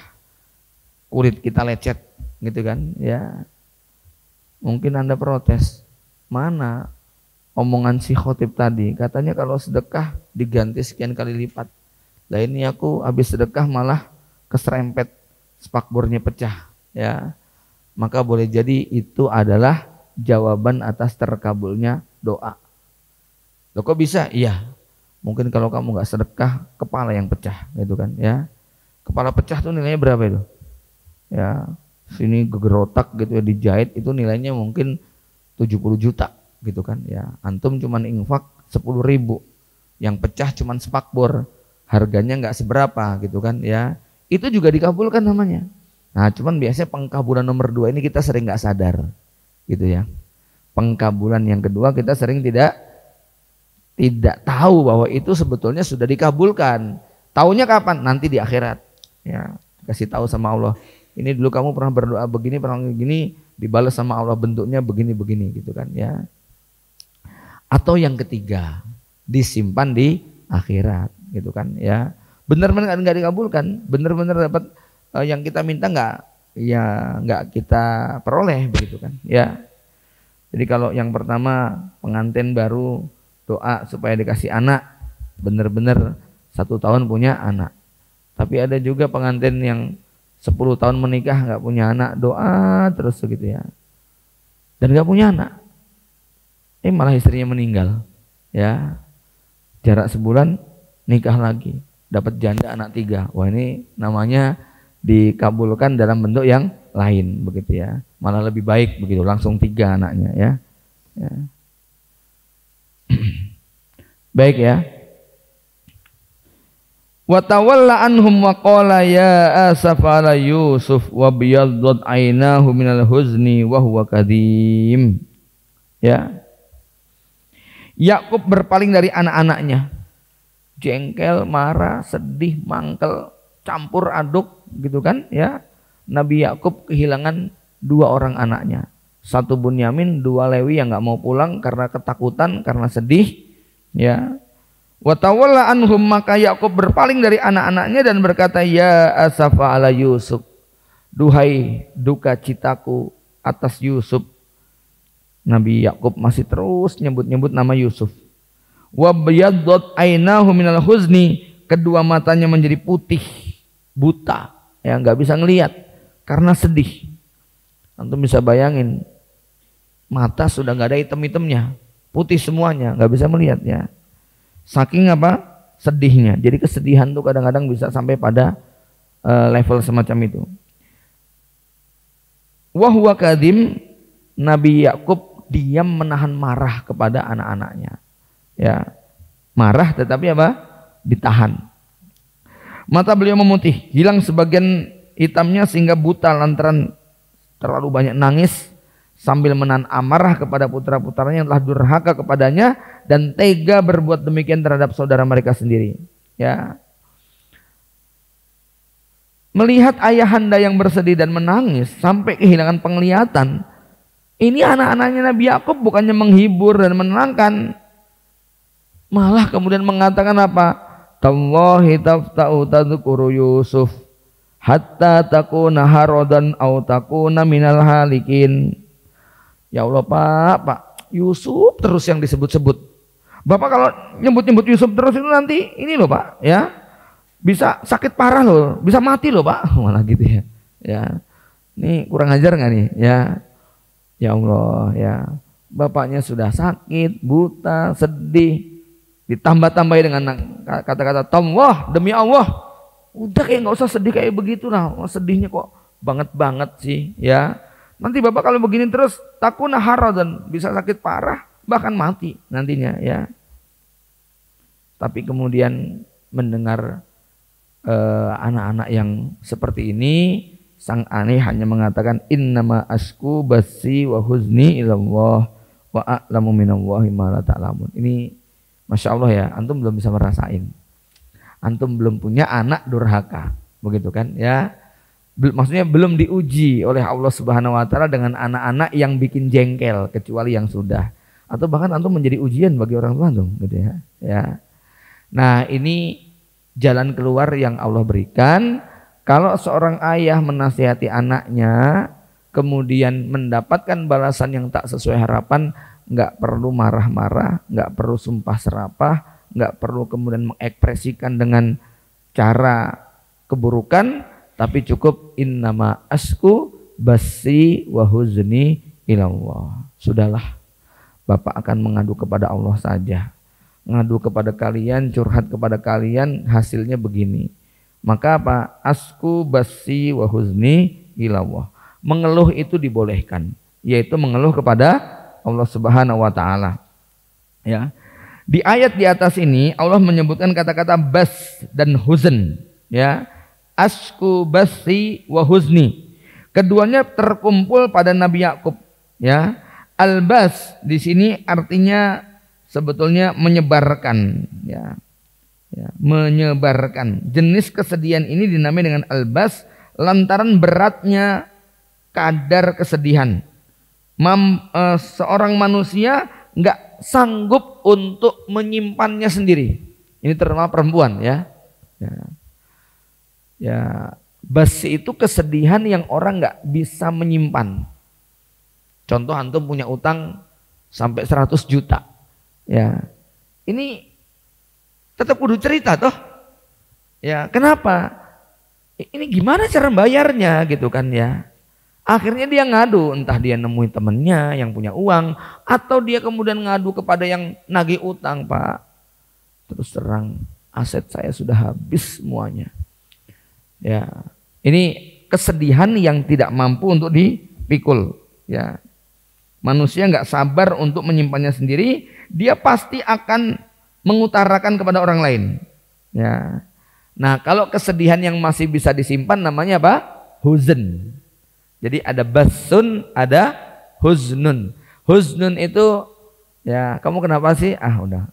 kulit kita lecet, gitu kan, ya. Mungkin Anda protes, mana omongan si khotib tadi, katanya kalau sedekah diganti sekian kali lipat. Lah ini aku habis sedekah malah keserempet, spakbornya pecah, ya. Maka boleh jadi itu adalah jawaban atas terkabulnya doa. Loh kok bisa? Iya. Mungkin kalau kamu nggak sedekah, kepala yang pecah, gitu kan, ya. Kepala pecah tuh nilainya berapa itu? Ya, sini gegerotak gitu ya, dijahit, itu nilainya mungkin 70 juta, gitu kan, ya. Antum cuman infak 10.000, yang pecah cuman spakbor, harganya nggak seberapa, gitu kan, ya. Itu juga dikabulkan namanya. Nah, cuman biasanya pengkabulan nomor 2 ini kita sering nggak sadar, gitu ya. Pengkabulan yang kedua kita sering tidak tahu bahwa itu sebetulnya sudah dikabulkan. Taunya kapan? Nanti di akhirat. Ya, kasih tahu sama Allah. Ini dulu kamu pernah berdoa begini, pernah begini, dibalas sama Allah bentuknya begini-begini, gitu kan, ya. Atau yang ketiga, disimpan di akhirat, gitu kan, ya. Benar-benar nggak dikabulkan, benar-benar dapat yang kita minta nggak kita peroleh, begitu kan, ya. Jadi kalau yang pertama pengantin baru doa supaya dikasih anak, benar-benar 1 tahun punya anak. Tapi ada juga pengantin yang 10 tahun menikah nggak punya anak, doa terus begitu ya, dan nggak punya anak. Malah istrinya meninggal, ya. Jarak sebulan nikah lagi, dapat janda anak 3. Wah, ini namanya dikabulkan dalam bentuk yang lain, begitu ya. Malah lebih baik begitu, langsung 3 anaknya, ya. Ya. Baik ya. Wa tawalla anhum wa qala ya asafa ala Yusuf wa biyaddat ainahu minal huzni wa huwa kadim. Ya. Yakub berpaling dari anak-anaknya. Jengkel, marah, sedih, mangkel, campur aduk, gitu kan, ya. Nabi Yakub kehilangan 2 orang anaknya. 1 Bunyamin, 2 Lewi yang nggak mau pulang karena ketakutan, karena sedih, ya. Wa tawalla anhum, maka Yakub berpaling dari anak-anaknya dan berkata, ya asafa ala Yusuf, duhai duka citaku atas Yusuf. Nabi Yakub masih terus nyebut-nyebut nama Yusuf. Wa biyaddat ainahu minal huzni, kedua matanya menjadi putih, buta, ya, nggak bisa ngelihat karena sedih. Antum bisa bayangin, mata sudah nggak ada hitam-hitamnya, putih semuanya, nggak bisa melihat, ya. Saking apa? Sedihnya. Jadi kesedihan tuh kadang-kadang bisa sampai pada level semacam itu. Wa huwa kadim, Nabi Yakub diam menahan marah kepada anak-anaknya. Ya, marah tetapi apa? Ditahan. Mata beliau memutih, hilang sebagian hitamnya sehingga buta lantaran terlalu banyak nangis, sambil menahan amarah kepada putra-putranya yang telah durhaka kepadanya dan tega berbuat demikian terhadap saudara mereka sendiri. Ya. Melihat ayahanda yang bersedih dan menangis sampai kehilangan penglihatan, ini anak-anaknya Nabi Yakub bukannya menghibur dan menenangkan, malah kemudian mengatakan apa? Tallahi tafta'u tadhkuru Yusuf hatta takuna haradan au takuna minal halikin. Ya Allah, Pak, Yusuf terus yang disebut-sebut. Bapak kalau nyebut-nyebut Yusuf terus itu nanti ini loh, Pak, ya. Bisa sakit parah loh, bisa mati loh, Pak. Malah gitu ya. Ya. Ini kurang ajar nggak nih, ya? Ya Allah, ya. Bapaknya sudah sakit, buta, sedih, ditambah-tambahin dengan kata-kata Tamwah, demi Allah. Udah kayak nggak usah sedih kayak begitu lah. Sedihnya kok banget sih, ya. Nanti Bapak kalau begini terus takuna haradan, bisa sakit parah, bahkan mati nantinya, ya. Tapi kemudian mendengar anak-anak yang seperti ini, sang aneh hanya mengatakan innama asku basi wa huzni ilallah wa a'lamu minallahi ma la ta'lamun. Ini Masya Allah ya, antum belum bisa merasain. Antum belum punya anak durhaka, begitu kan ya. Maksudnya belum diuji oleh Allah Subhanahu wa taala dengan anak-anak yang bikin jengkel kecuali yang sudah. Atau bahkan antum menjadi ujian bagi orang tua antum gitu ya. Ya. Nah, ini jalan keluar yang Allah berikan. Kalau seorang ayah menasihati anaknya kemudian mendapatkan balasan yang tak sesuai harapan, nggak perlu marah-marah, nggak perlu sumpah serapah, nggak perlu kemudian mengekspresikan dengan cara keburukan, tapi cukup innama asku basi wa huzni ilallah. Sudahlah, Bapak akan mengadu kepada Allah saja. Ngadu kepada kalian, curhat kepada kalian, hasilnya begini. Maka apa? Asku basi wa huzni ilallah. Mengeluh itu dibolehkan, yaitu mengeluh kepada Allah Subhanahu wa taala. Ya. Di ayat di atas ini Allah menyebutkan kata-kata bas dan huzn, ya. Asku basi wa huzni. Keduanya terkumpul pada Nabi Yakub, ya. Al-bas di sini artinya sebetulnya menyebarkan, ya. Ya, menyebarkan. Jenis kesedihan ini dinamai dengan al-bas lantaran beratnya kadar kesedihan. Seorang manusia nggak sanggup untuk menyimpannya sendiri. Ini terutama perempuan, ya. Ya. Ya, basi itu kesedihan yang orang nggak bisa menyimpan. Contoh antum punya utang sampai 100 juta. Ya. Ini tetap kudu cerita toh. Ya, kenapa? Ini gimana cara bayarnya gitu kan ya. Akhirnya dia ngadu, entah dia nemuin temennya yang punya uang atau dia kemudian ngadu kepada yang nagih utang, Pak. Terus terang aset saya sudah habis semuanya. Ya, ini kesedihan yang tidak mampu untuk dipikul. Ya, manusia nggak sabar untuk menyimpannya sendiri, dia pasti akan mengutarakan kepada orang lain. Ya, nah kalau kesedihan yang masih bisa disimpan namanya apa? Huzn. Jadi ada basun, ada huznun. Huznun itu ya kamu kenapa sih? Ah udah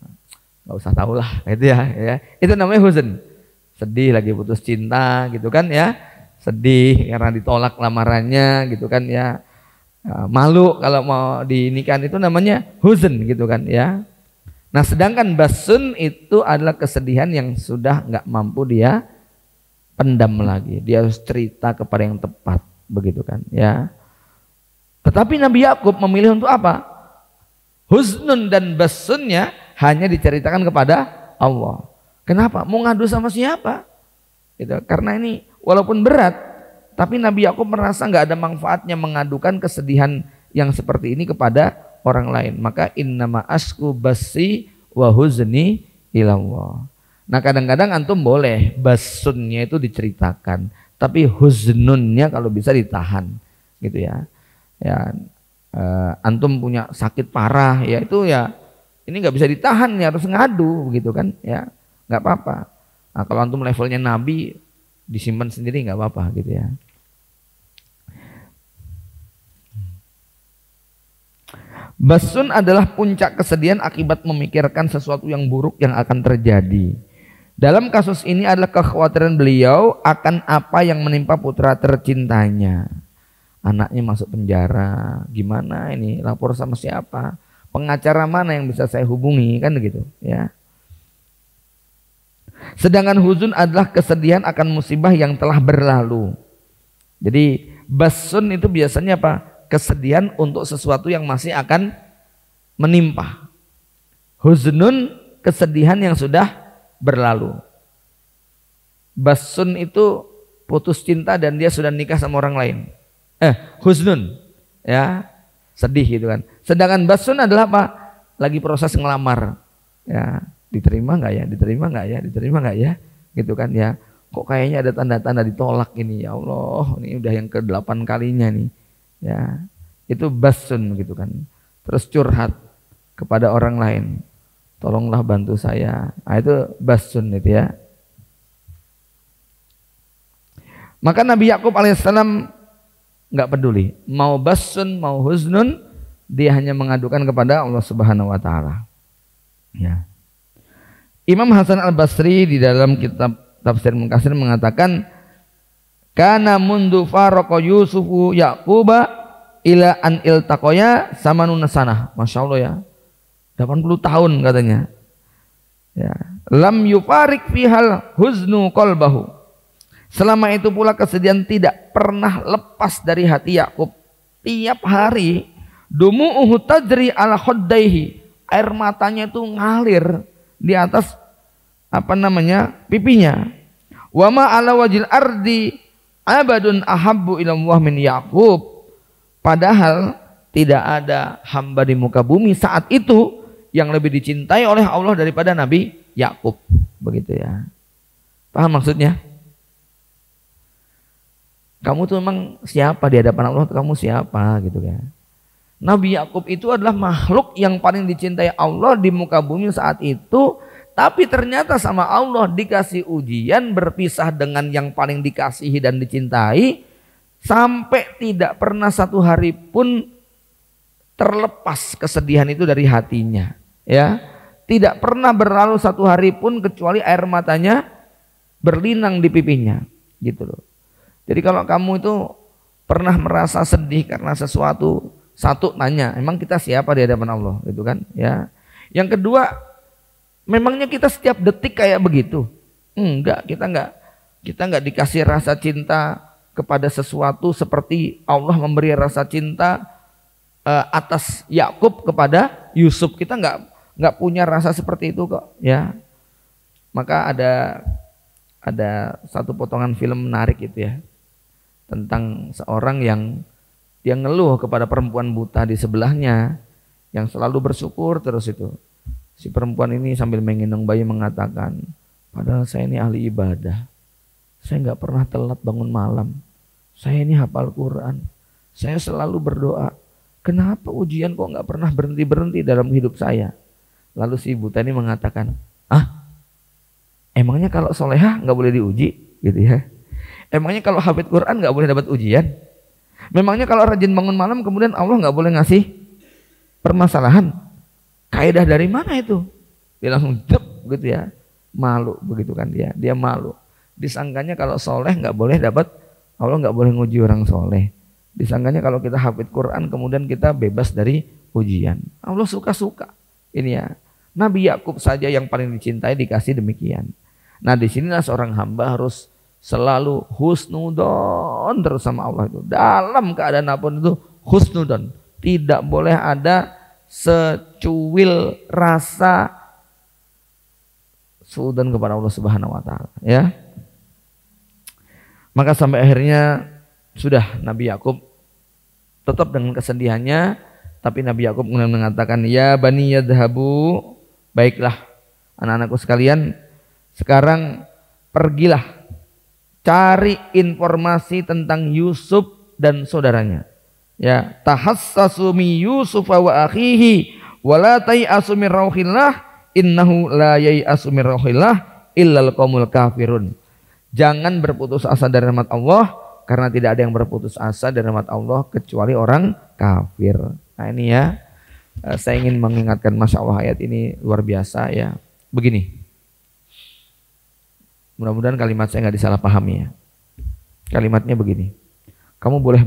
nggak usah tahu lah, itu ya. Itu namanya huzn. Sedih lagi putus cinta gitu kan ya, sedih karena ditolak lamarannya gitu kan ya, malu kalau mau dinikahin, itu namanya huzn gitu kan ya. Nah sedangkan basun itu adalah kesedihan yang sudah nggak mampu dia pendam lagi, dia harus cerita kepada yang tepat begitu kan ya. Tetapi Nabi Yakub memilih untuk apa? Huznun dan basunnya hanya diceritakan kepada Allah. Kenapa? Mau ngadu sama siapa? Gitu. Karena ini walaupun berat, tapi Nabi Yakub merasa nggak ada manfaatnya mengadukan kesedihan yang seperti ini kepada orang lain. Maka innama asku basi wa huzni ilallah. Nah kadang-kadang antum boleh basunnya itu diceritakan, tapi huznunnya kalau bisa ditahan, gitu ya. Ya, antum punya sakit parah, ya itu ya ini nggak bisa ditahan, ya harus ngadu, gitu kan? Ya. Nggak apa-apa. Nah, kalau antum levelnya Nabi disimpan sendiri nggak apa-apa gitu ya. Basun adalah puncak kesedihan akibat memikirkan sesuatu yang buruk yang akan terjadi. Dalam kasus ini adalah kekhawatiran beliau akan apa yang menimpa putra tercintanya. Anaknya masuk penjara, gimana ini? Lapor sama siapa? Pengacara mana yang bisa saya hubungi? Kan begitu ya. Sedangkan huzun adalah kesedihan akan musibah yang telah berlalu. Jadi basun itu biasanya apa? Kesedihan untuk sesuatu yang masih akan menimpa. Huznun kesedihan yang sudah berlalu. Basun itu putus cinta dan dia sudah nikah sama orang lain. Huznun ya, sedih gitu kan. Sedangkan basun adalah apa? Lagi proses ngelamar. Ya. Diterima nggak ya, diterima nggak ya, diterima nggak ya, gitu kan ya. Kok kayaknya ada tanda-tanda ditolak ini, ya Allah, ini udah yang ke-8 kalinya nih, ya. Itu basun gitu kan. Terus curhat kepada orang lain, tolonglah bantu saya. Nah, itu basun itu ya. Maka Nabi Yakub alaihissalam nggak peduli, mau basun mau huznun, dia hanya mengadukan kepada Allah Subhanahu wa taala. Ya. Imam Hasan Al-Basri di dalam kitab Tafsir Munkasir mengatakan, kana mundu faraqa Yusufu Yaquba ila an iltaqaya samanun sanah. Masya Allah ya, 80 tahun katanya. Ya. Lam yufarik fihal huznu qalbahu. Selama itu pula kesedihan tidak pernah lepas dari hati Yakub. Tiap hari dumu'uhu tajri ala khaddaihi, air matanya itu ngalir di atas pipinya. Wa ma ala wajil ardi abadun ahabbu ila Allah min Yakub. Padahal tidak ada hamba di muka bumi saat itu yang lebih dicintai oleh Allah daripada Nabi Yakub. Begitu ya. Paham maksudnya? Kamu tuh memang siapa di hadapan Allah? Kamu siapa gitu kan? Nabi Yakub itu adalah makhluk yang paling dicintai Allah di muka bumi saat itu, tapi ternyata sama Allah dikasih ujian, berpisah dengan yang paling dikasihi dan dicintai, sampai tidak pernah satu hari pun terlepas kesedihan itu dari hatinya. Ya, tidak pernah berlalu satu hari pun kecuali air matanya berlinang di pipinya, gitu loh. Jadi kalau kamu itu pernah merasa sedih karena sesuatu, satu tanya, emang kita siapa di hadapan Allah, gitu kan? Ya. Yang kedua, memangnya kita setiap detik kayak begitu? Enggak, kita enggak dikasih rasa cinta kepada sesuatu seperti Allah memberi rasa cinta atas Yakub kepada Yusuf. Kita enggak punya rasa seperti itu kok, ya. Maka ada satu potongan film menarik itu ya, tentang seorang yang dia ngeluh kepada perempuan buta di sebelahnya yang selalu bersyukur terus itu. Si perempuan ini sambil menggendong bayi mengatakan, padahal saya ini ahli ibadah, saya nggak pernah telat bangun malam, saya ini hafal Quran, saya selalu berdoa, kenapa ujian kok nggak pernah berhenti dalam hidup saya? Lalu si buta ini mengatakan, emangnya kalau solehah nggak boleh diuji gitu ya? Emangnya kalau hafid Quran nggak boleh dapat ujian? Memangnya kalau rajin bangun malam kemudian Allah nggak boleh ngasih permasalahan? Kaidah dari mana itu? Dia langsung jep gitu ya, malu begitu kan dia malu. Disangkanya kalau soleh nggak boleh dapat, Allah nggak boleh nguji orang soleh. Disangkanya kalau kita hafid Quran kemudian kita bebas dari ujian. Allah suka-suka. Ini ya, Nabi Yakub saja yang paling dicintai dikasih demikian. Nah disinilah seorang hamba harus selalu husnudon terus sama Allah itu. Dalam keadaan apapun itu husnudon. Tidak boleh ada secuil rasa suudzon kepada Allah Subhanahu wa taala, ya. Maka sampai akhirnya sudah Nabi Yakub tetap dengan kesedihannya, tapi Nabi Yakub kemudian mengatakan, ya bani yadhabu, baiklah anak-anakku sekalian, sekarang pergilah cari informasi tentang Yusuf dan saudaranya. Ya, tahassasu mi Yusuf wa akhihi wa la tai'asu min rauhillah innahu la yai'asu min rauhillah illal qaumul kafirun. Jangan berputus asa dari rahmat Allah, karena tidak ada yang berputus asa dari rahmat Allah kecuali orang kafir. Nah ini ya, saya ingin mengingatkan, Masya Allah ayat ini luar biasa ya. Begini, mudah-mudahan kalimat saya nggak disalahpahami ya. Kalimatnya begini, kamu boleh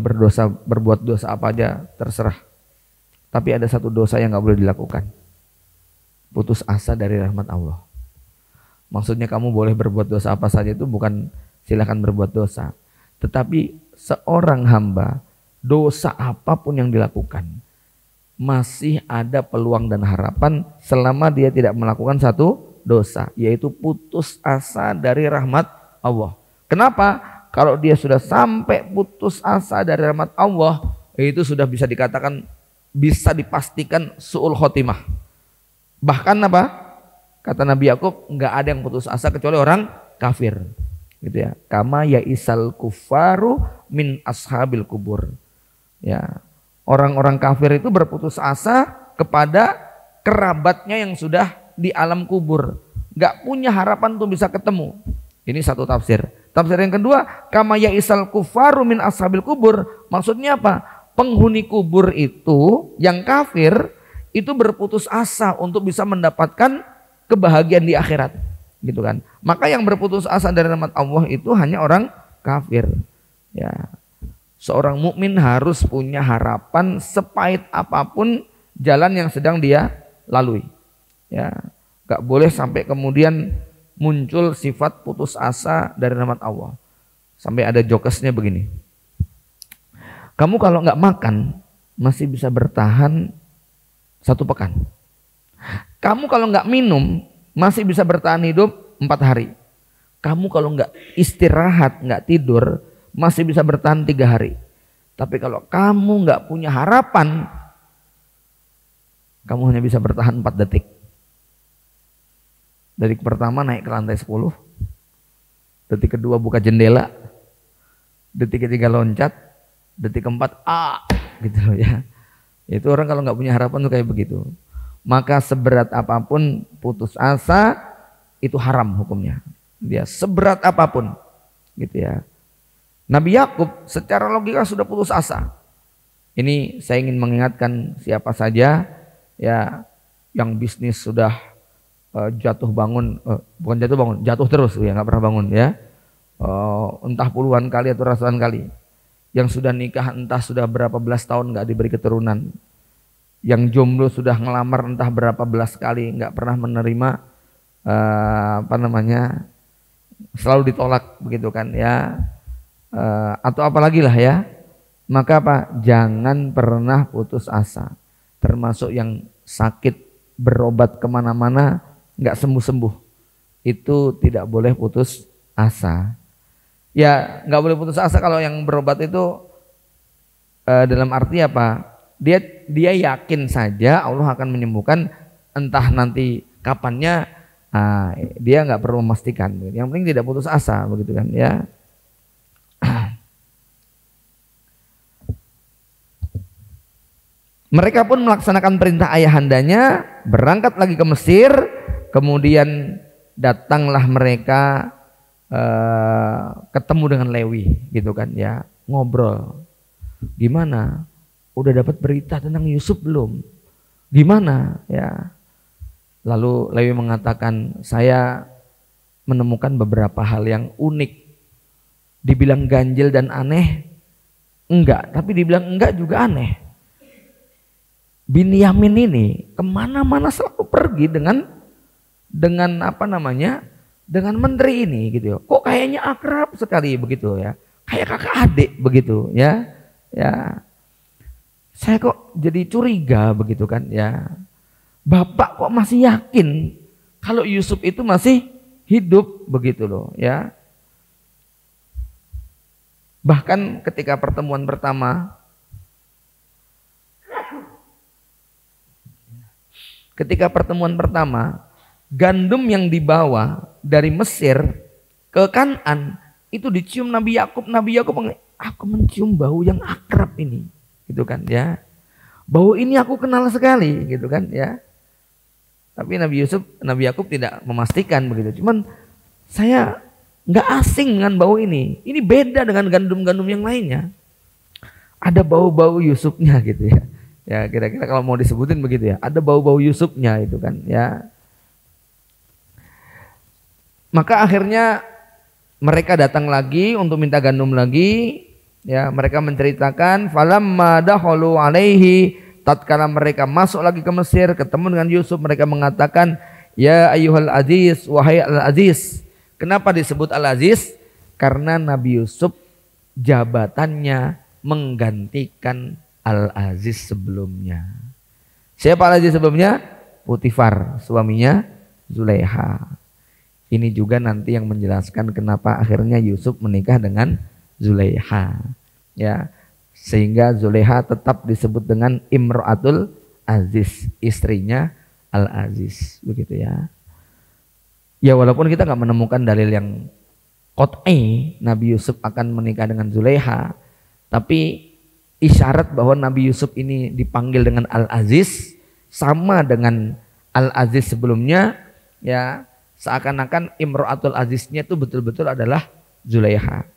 berbuat dosa apa aja terserah, tapi ada satu dosa yang nggak boleh dilakukan, putus asa dari rahmat Allah. Maksudnya kamu boleh berbuat dosa apa saja itu bukan silakan berbuat dosa, tetapi seorang hamba dosa apapun yang dilakukan masih ada peluang dan harapan selama dia tidak melakukan satu dosa, yaitu putus asa dari rahmat Allah. Kenapa? Kalau dia sudah sampai putus asa dari rahmat Allah, itu sudah bisa dikatakan, bisa dipastikan su'ul khotimah. Bahkan apa? Kata Nabi Yakub, nggak ada yang putus asa kecuali orang kafir, gitu ya. Kama ya'isal kufaru min ashabil kubur. Ya, orang-orang kafir itu berputus asa kepada kerabatnya yang sudah di alam kubur, nggak punya harapan untuk bisa ketemu. Ini satu tafsir. Tafsir yang kedua, kama ya'isal kufaru min ashabil kubur. Maksudnya apa? Penghuni kubur itu yang kafir itu berputus asa untuk bisa mendapatkan kebahagiaan di akhirat, gitu kan. Maka yang berputus asa dari rahmat Allah itu hanya orang kafir. Ya. Seorang mukmin harus punya harapan sepahit apapun jalan yang sedang dia lalui. Ya, gak boleh sampai kemudian muncul sifat putus asa dari rahmat Allah. Sampai ada jokesnya begini. Kamu kalau nggak makan masih bisa bertahan 1 pekan. Kamu kalau nggak minum masih bisa bertahan hidup 4 hari. Kamu kalau nggak istirahat, nggak tidur masih bisa bertahan 3 hari. Tapi kalau kamu nggak punya harapan, kamu hanya bisa bertahan 4 detik. Detik pertama naik ke lantai 10, detik kedua buka jendela, detik ketiga loncat, detik keempat gitu loh ya. Itu orang kalau nggak punya harapan tuh kayak begitu. Maka seberat apapun putus asa itu haram hukumnya. Dia seberat apapun, gitu ya. Nabi Yakub secara logika sudah putus asa. Ini saya ingin mengingatkan siapa saja ya yang bisnis sudah jatuh bangun, bukan jatuh bangun, jatuh terus ya, nggak pernah bangun ya, entah puluhan kali atau ratusan kali. Yang sudah nikah entah sudah berapa belas tahun nggak diberi keturunan. Yang jomblo sudah ngelamar entah berapa belas kali nggak pernah menerima selalu ditolak begitu kan ya, atau apalagi lah ya. Maka apa? Jangan pernah putus asa. Termasuk yang sakit berobat kemana-mana nggak sembuh-sembuh, itu tidak boleh putus asa. Ya nggak boleh putus asa kalau yang berobat itu dalam arti apa? Dia yakin saja Allah akan menyembuhkan, entah nanti kapannya, dia nggak perlu memastikan. Yang penting tidak putus asa begitu kan ya. Mereka pun melaksanakan perintah ayahandanya, berangkat lagi ke Mesir. Kemudian datanglah mereka ketemu dengan Lewi gitu kan ya, ngobrol. Gimana? Udah dapat berita tentang Yusuf belum? Gimana ya? Lalu Lewi mengatakan, saya menemukan beberapa hal yang unik. Dibilang ganjil dan aneh enggak, tapi dibilang enggak juga aneh. Binyamin ini kemana-mana selalu pergi dengan dengan menteri ini gitu. Kok kayaknya akrab sekali begitu ya, kayak kakak adik begitu ya. Ya, saya kok jadi curiga begitu kan ya. Bapak kok masih yakin kalau Yusuf itu masih hidup begitu loh ya. Bahkan ketika pertemuan pertama, gandum yang dibawa dari Mesir ke Kan'an itu dicium Nabi Yakub. Nabi Yakub, aku mencium bau yang akrab ini, gitu kan ya. Bau ini aku kenal sekali, gitu kan ya. Tapi Nabi Yakub tidak memastikan begitu. Cuman saya nggak asing dengan bau ini. Ini beda dengan gandum-gandum yang lainnya. Ada bau-bau Yusufnya gitu ya. Ya kira-kira kalau mau disebutin begitu ya, ada bau-bau Yusufnya itu kan ya. Maka akhirnya mereka datang lagi untuk minta gandum lagi ya. Mereka menceritakan falamma dakhalu alaihi, tatkala mereka masuk lagi ke Mesir ketemu dengan Yusuf, mereka mengatakan ya ayyuhal aziz, wahai al-aziz. Kenapa disebut al-aziz? Karena Nabi Yusuf jabatannya menggantikan Al-Aziz sebelumnya. Siapa Al-Aziz sebelumnya? Potifar, suaminya Zulaiha. Ini juga nanti yang menjelaskan kenapa akhirnya Yusuf menikah dengan Zulaiha. Ya, sehingga Zulaiha tetap disebut dengan Imro'atul Aziz, istrinya Al-Aziz, begitu ya. Ya walaupun kita nggak menemukan dalil yang qat'i Nabi Yusuf akan menikah dengan Zulaiha, tapi isyarat bahwa Nabi Yusuf ini dipanggil dengan Al-Aziz sama dengan Al-Aziz sebelumnya ya, seakan-akan Imro'atul Aziznya itu betul-betul adalah Zulaiha.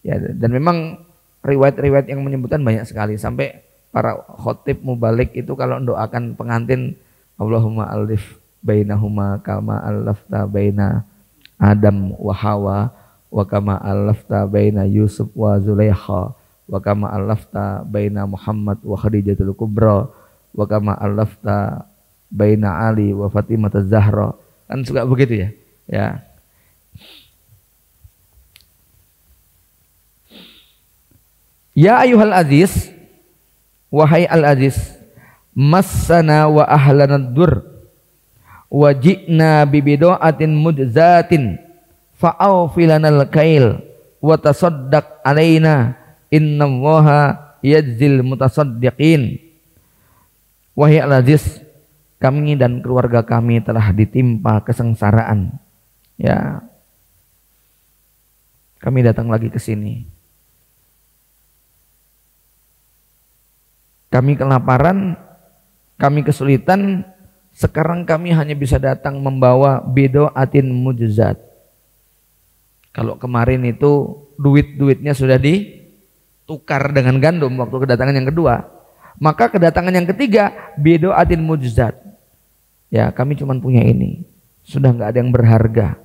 Ya, dan memang riwayat-riwayat yang menyebutkan banyak sekali, sampai para khotib mubalik itu kalau mendoakan pengantin, Allahumma alif bainahuma kama alafta baina Adam wa Hawa wa kama alafta baina Yusuf wa Zulaiha wa kama alafta baina Muhammad wa Khadijatul Kubra wa kama alafta baina Ali wa Fatimah Az-Zahra. Kan suka begitu ya. Ya. Ya ayuhal aziz, wahai al-aziz, massana wa ahlana dur wa ji'na bibido'atin mujzatin fa'awfilanal kail wa tasaddaq alaina innallaha yajzil mutasaddiqin. Wahai al-aziz, kami dan keluarga kami telah ditimpa kesengsaraan. Ya, kami datang lagi ke sini. Kami kelaparan, kami kesulitan. Sekarang kami hanya bisa datang membawa bido'atin mujzat. Kalau kemarin itu duit-duitnya sudah ditukar dengan gandum waktu kedatangan yang kedua, maka kedatangan yang ketiga bido'atin mujzat. Ya, kami cuma punya ini, sudah nggak ada yang berharga.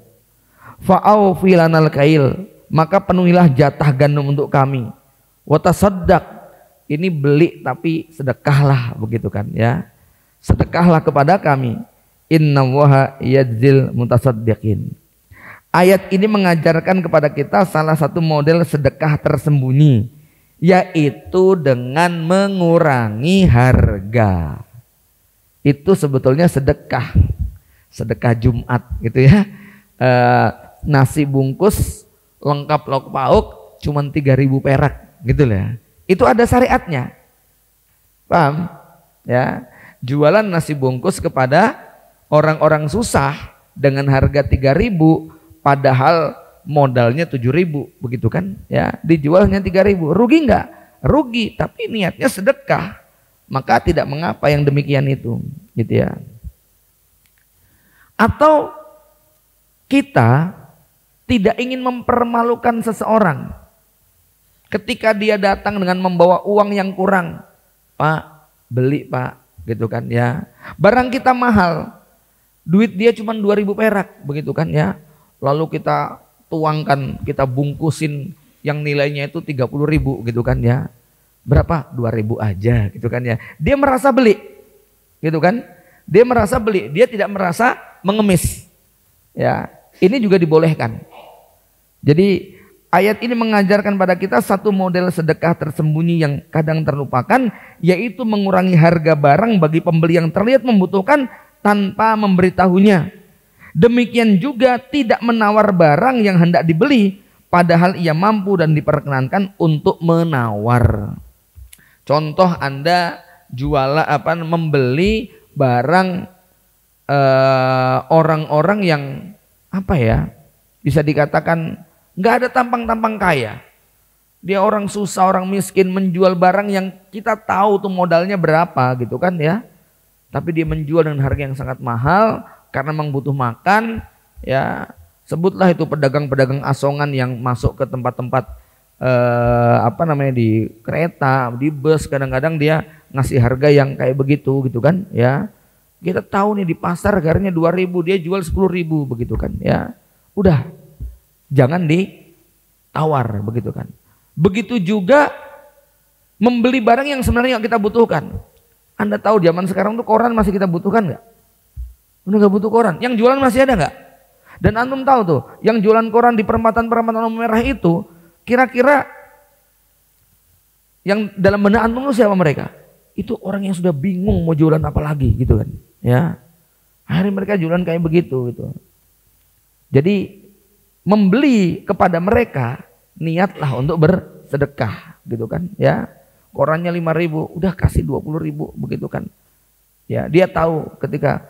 Fa'aufi lanal kail, maka penuhilah jatah gandum untuk kami. Wa tasaddaq, ini beli tapi sedekahlah, begitu kan ya. Sedekahlah kepada kami. Innallaha yajzil mutasaddiqin. Ayat ini mengajarkan kepada kita salah satu model sedekah tersembunyi, yaitu dengan mengurangi harga. Itu sebetulnya sedekah. Sedekah Jumat gitu ya. Nasi bungkus lengkap lauk pauk cuman 3.000 perak gitu lah. Itu ada syariatnya. Paham? Ya. Jualan nasi bungkus kepada orang-orang susah dengan harga 3.000 padahal modalnya 7.000, begitu kan? Ya, dijualnya 3.000. Rugi enggak? Rugi, tapi niatnya sedekah. Maka tidak mengapa yang demikian itu, gitu ya. Atau kita tidak ingin mempermalukan seseorang. Ketika dia datang dengan membawa uang yang kurang, Pak, beli Pak, gitu kan ya. Barang kita mahal, duit dia cuma 2.000 perak, begitu kan ya. Lalu kita tuangkan, kita bungkusin yang nilainya itu 30.000, gitu kan ya. Berapa? 2.000 aja, gitu kan ya. Dia merasa beli, gitu kan. Dia merasa beli, dia tidak merasa mengemis. Ya, ini juga dibolehkan. Jadi ayat ini mengajarkan pada kita satu model sedekah tersembunyi yang kadang terlupakan, yaitu mengurangi harga barang bagi pembeli yang terlihat membutuhkan tanpa memberitahunya. Demikian juga tidak menawar barang yang hendak dibeli padahal ia mampu dan diperkenankan untuk menawar. Contoh, Anda membeli barang orang-orang yang bisa dikatakan nggak ada tampang-tampang kaya. Dia orang susah, orang miskin, menjual barang yang kita tahu tuh modalnya berapa, gitu kan ya. Tapi dia menjual dengan harga yang sangat mahal karena memang butuh makan, ya. Sebutlah itu pedagang-pedagang asongan yang masuk ke tempat-tempat di kereta, di bus, kadang-kadang dia ngasih harga yang kayak begitu, gitu kan ya. Kita tahu nih di pasar harganya 2.000, dia jual 10.000, begitu kan ya. Udah, jangan ditawar, begitu kan. Begitu juga membeli barang yang sebenarnya kita butuhkan. Anda tahu zaman sekarang tuh koran masih kita butuhkan nggak? Udah nggak butuh koran. Yang jualan masih ada nggak? Dan antum tahu tuh, yang jualan koran di perempatan-perempatan lampu merah itu, kira-kira yang dalam benak antum tuh siapa mereka? Itu orang yang sudah bingung mau jualan apa lagi, gitu kan? Ya, akhirnya mereka jualan kayak begitu, gitu. Jadi membeli kepada mereka, niatlah untuk bersedekah, gitu kan ya. Korannya 5.000, udah kasih 20.000, begitu kan ya. Dia tahu ketika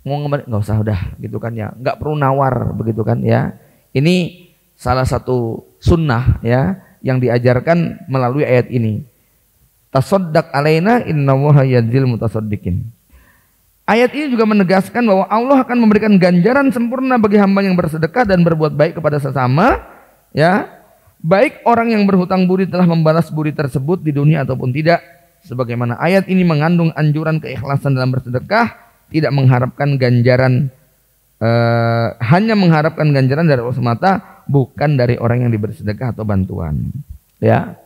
mau nggak usah, udah, gitu kan ya, nggak perlu nawar, begitu kan ya. Ini salah satu sunnah ya yang diajarkan melalui ayat ini. Tasaddaq alaina innallaha yajzil mutasaddiqin. Ayat ini juga menegaskan bahwa Allah akan memberikan ganjaran sempurna bagi hamba yang bersedekah dan berbuat baik kepada sesama ya, baik orang yang berhutang budi telah membalas budi tersebut di dunia ataupun tidak. Sebagaimana ayat ini mengandung anjuran keikhlasan dalam bersedekah, tidak mengharapkan ganjaran, hanya mengharapkan ganjaran dari Allah semata, bukan dari orang yang diberi sedekah atau bantuan. Ya,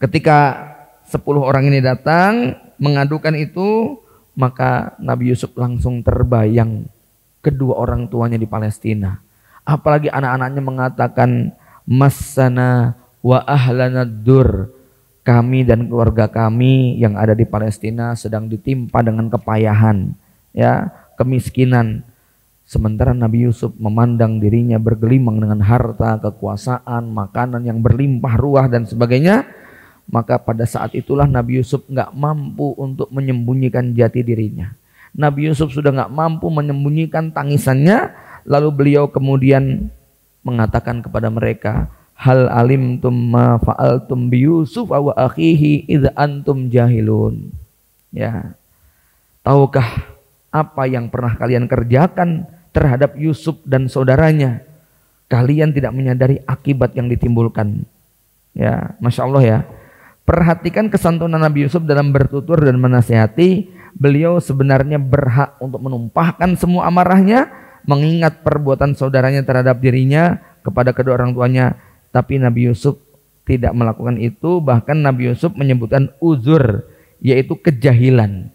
ketika 10 orang ini datang mengadukan itu, maka Nabi Yusuf langsung terbayang kedua orang tuanya di Palestina. Apalagi anak-anaknya mengatakan, Massana wa ahlana dur, kami dan keluarga kami yang ada di Palestina sedang ditimpa dengan kepayahan, ya, kemiskinan. Sementara Nabi Yusuf memandang dirinya bergelimang dengan harta, kekuasaan, makanan yang berlimpah ruah dan sebagainya. Maka pada saat itulah Nabi Yusuf nggak mampu untuk menyembunyikan jati dirinya. Nabi Yusuf sudah nggak mampu menyembunyikan tangisannya. Lalu beliau kemudian mengatakan kepada mereka, hal alimtum ma fa'altum bi Yusuf wa akhihi idza antum jahilun. Ya. Tahukah apa yang pernah kalian kerjakan terhadap Yusuf dan saudaranya? Kalian tidak menyadari akibat yang ditimbulkan. Ya, Masya Allah ya. Perhatikan kesantunan Nabi Yusuf dalam bertutur dan menasihati. Beliau sebenarnya berhak untuk menumpahkan semua amarahnya, mengingat perbuatan saudaranya terhadap dirinya kepada kedua orang tuanya. Tapi Nabi Yusuf tidak melakukan itu. Bahkan Nabi Yusuf menyebutkan uzur, yaitu kejahilan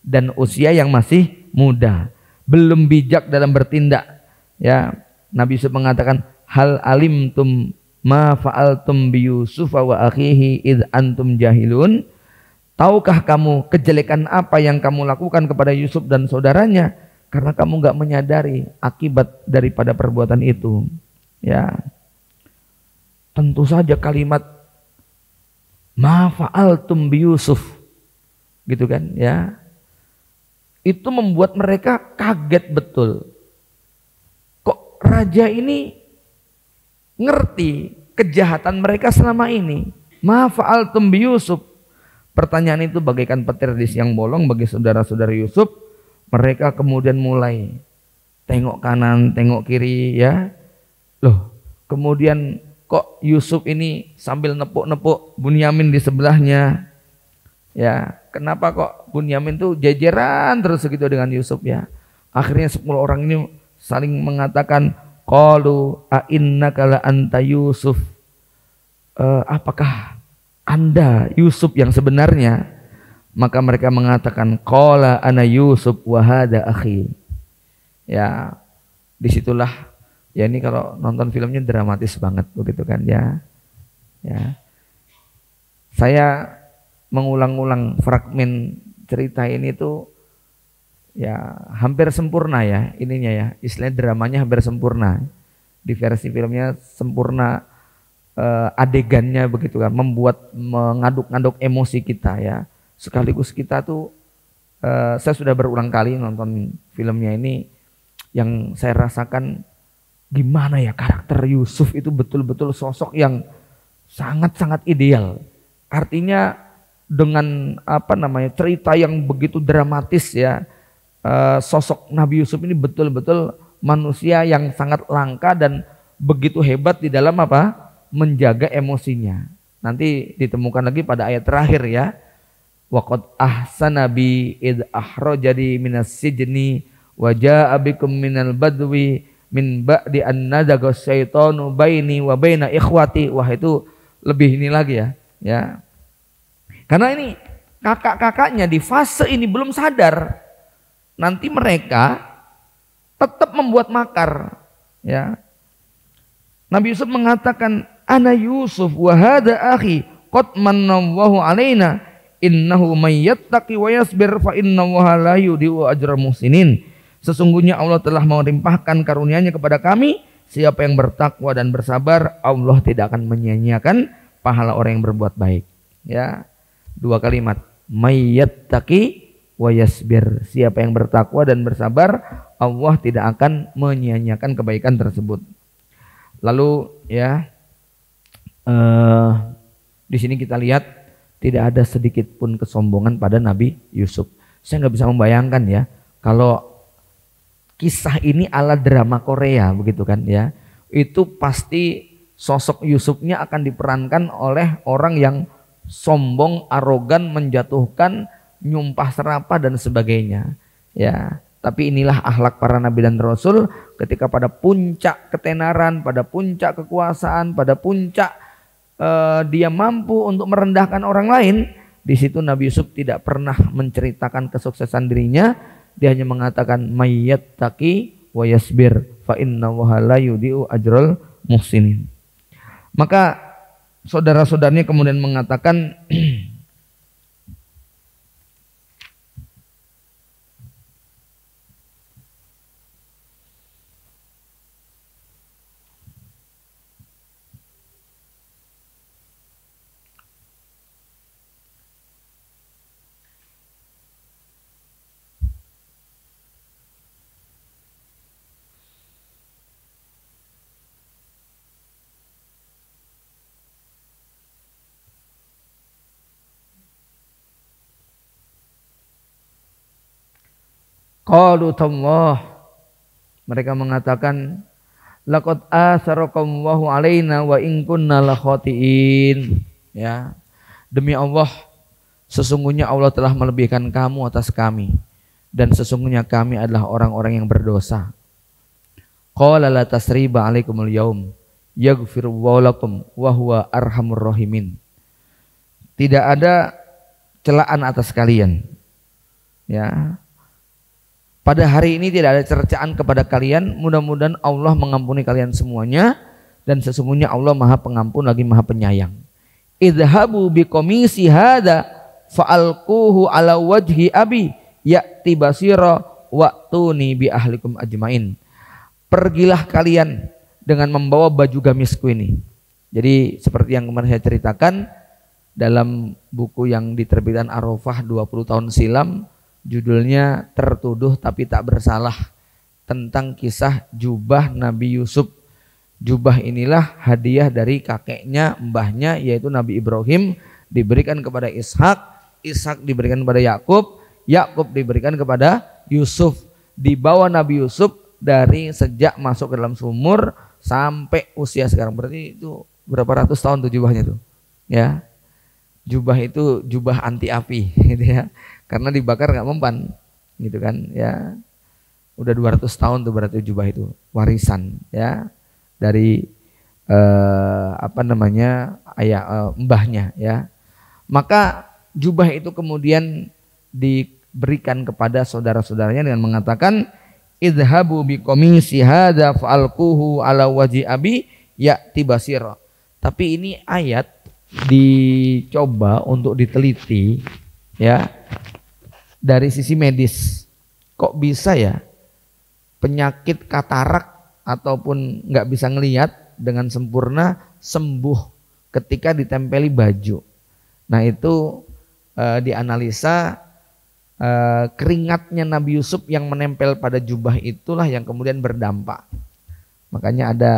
dan usia yang masih muda, belum bijak dalam bertindak. Ya, Nabi Yusuf mengatakan, hal alimtum ma fa'altum bi Yusuf wa akhihi id antum jahilun. Tahukah kamu kejelekan apa yang kamu lakukan kepada Yusuf dan saudaranya karena kamu enggak menyadari akibat daripada perbuatan itu. Ya. Tentu saja kalimat ma fa'altum bi Yusuf gitu kan, ya. Itu membuat mereka kaget betul. Kok raja ini ngerti kejahatan mereka selama ini? Ma fa'altum bi Yusuf. Pertanyaan itu bagaikan petir di siang bolong bagi saudara-saudara Yusuf. Mereka kemudian mulai tengok kanan, tengok kiri, ya. Loh, kemudian kok Yusuf ini sambil nepuk-nepuk Bunyamin di sebelahnya? Ya, kenapa kok Bunyamin tuh jejeran terus segitu dengan Yusuf, ya? Akhirnya 10 orang ini saling mengatakan, qalu a innaka la anta Yusuf. Apakah Anda Yusuf yang sebenarnya? Maka mereka mengatakan, qala ana Yusuf wa hada akhi. Ya, disitulah, ya ini kalau nonton filmnya dramatis banget begitu kan, ya. Ya. Saya mengulang-ulang fragmen cerita ini tuh ya hampir sempurna ya ininya ya, istilahnya dramanya hampir sempurna. Di versi filmnya sempurna, adegannya begitu kan, membuat mengaduk-ngaduk emosi kita ya. Sekaligus kita tuh, saya sudah berulang kali nonton filmnya ini, yang saya rasakan gimana ya karakter Yusuf itu betul-betul sosok yang sangat-sangat ideal. Artinya dengan cerita yang begitu dramatis ya, sosok Nabi Yusuf ini betul-betul manusia yang sangat langka dan begitu hebat di dalam menjaga emosinya. Nanti ditemukan lagi pada ayat terakhir ya. Waqad ahsana bi id akhrajani minas sijni wa jaa bikum minal badwi min ba'di an nadaga syaitanu baini wa baina ikhwati. Wah, itu lebih ini lagi ya. Ya. Karena ini kakak-kakaknya di fase ini belum sadar. Nanti mereka tetap membuat makar. Ya. Nabi Yusuf mengatakan, ana Yusuf wa hada akhi qad manallahu alaina innahu may yattaqi wa yasbir fa innallaha la yudhi'u ajral muhsinin. Sesungguhnya Allah telah melimpahkan karunia-Nya kepada kami. Siapa yang bertakwa dan bersabar, Allah tidak akan menyia-nyiakan pahala orang yang berbuat baik. Ya, 2 kalimat, may yattaqi wa yasbir. Siapa yang bertakwa dan bersabar, Allah tidak akan menyia-nyiakan kebaikan tersebut. Lalu ya, di sini kita lihat tidak ada sedikit pun kesombongan pada Nabi Yusuf. Saya nggak bisa membayangkan ya kalau kisah ini ala drama Korea begitu kan ya. itu pasti sosok Yusufnya akan diperankan oleh orang yang sombong, arogan, menjatuhkan, nyumpah serapah dan sebagainya. Ya, tapi inilah akhlak para nabi dan rasul ketika pada puncak ketenaran, pada puncak kekuasaan, pada puncak dia mampu untuk merendahkan orang lain. Di situ Nabi Yusuf tidak pernah menceritakan kesuksesan dirinya, dia hanya mengatakan mayyattaqi wa yasbir fa innallaha la yudhi'u ajral muhsinin. Maka saudara-saudaranya kemudian mengatakan qalu tallah, mereka mengatakan laqad asarakallahu alaina wa in kunna la khati'in. Ya, demi Allah, sesungguhnya Allah telah melebihkan kamu atas kami dan sesungguhnya kami adalah orang-orang yang berdosa. Qala la tasriba alaikumul yaum yaghfirullahu lakum wa huwa arhamur rahimin. Tidak ada celaan atas kalian. Ya. Pada hari ini tidak ada cercaan kepada kalian. Mudah-mudahan Allah mengampuni kalian semuanya dan sesungguhnya Allah Maha Pengampun lagi Maha Penyayang. Idhabu biqamisi hada fa'alquhu ala wajhi abi ya'ti basira wa'tuni bi ahlikum ajmain. Pergilah kalian dengan membawa baju gamisku ini. Jadi seperti yang kemarin saya ceritakan dalam buku yang diterbitkan Arafah 20 tahun silam, judulnya Tertuduh Tapi Tak Bersalah, tentang kisah jubah Nabi Yusuf. Jubah inilah hadiah dari kakeknya, mbahnya, yaitu Nabi Ibrahim, diberikan kepada Ishak, Ishak diberikan kepada Yakub, Yakub diberikan kepada Yusuf. Dibawa Nabi Yusuf dari sejak masuk ke dalam sumur sampai usia sekarang. Berarti itu berapa ratus tahun tuh jubahnya tuh. Ya. Jubah itu jubah anti api gitu ya. Karena dibakar nggak mempan gitu kan ya. Udah 200 tahun tuh berarti jubah itu warisan ya dari mbahnya ya. Maka jubah itu kemudian diberikan kepada saudara-saudaranya dengan mengatakan idhabu biqamisi hadza fa'alquhu ala wajhi abi ya'ti basira. Tapi ini ayat dicoba untuk diteliti ya dari sisi medis. Kok bisa ya penyakit katarak ataupun nggak bisa ngelihat dengan sempurna sembuh ketika ditempeli baju. Nah itu dianalisa keringatnya Nabi Yusuf yang menempel pada jubah itulah yang kemudian berdampak. Makanya ada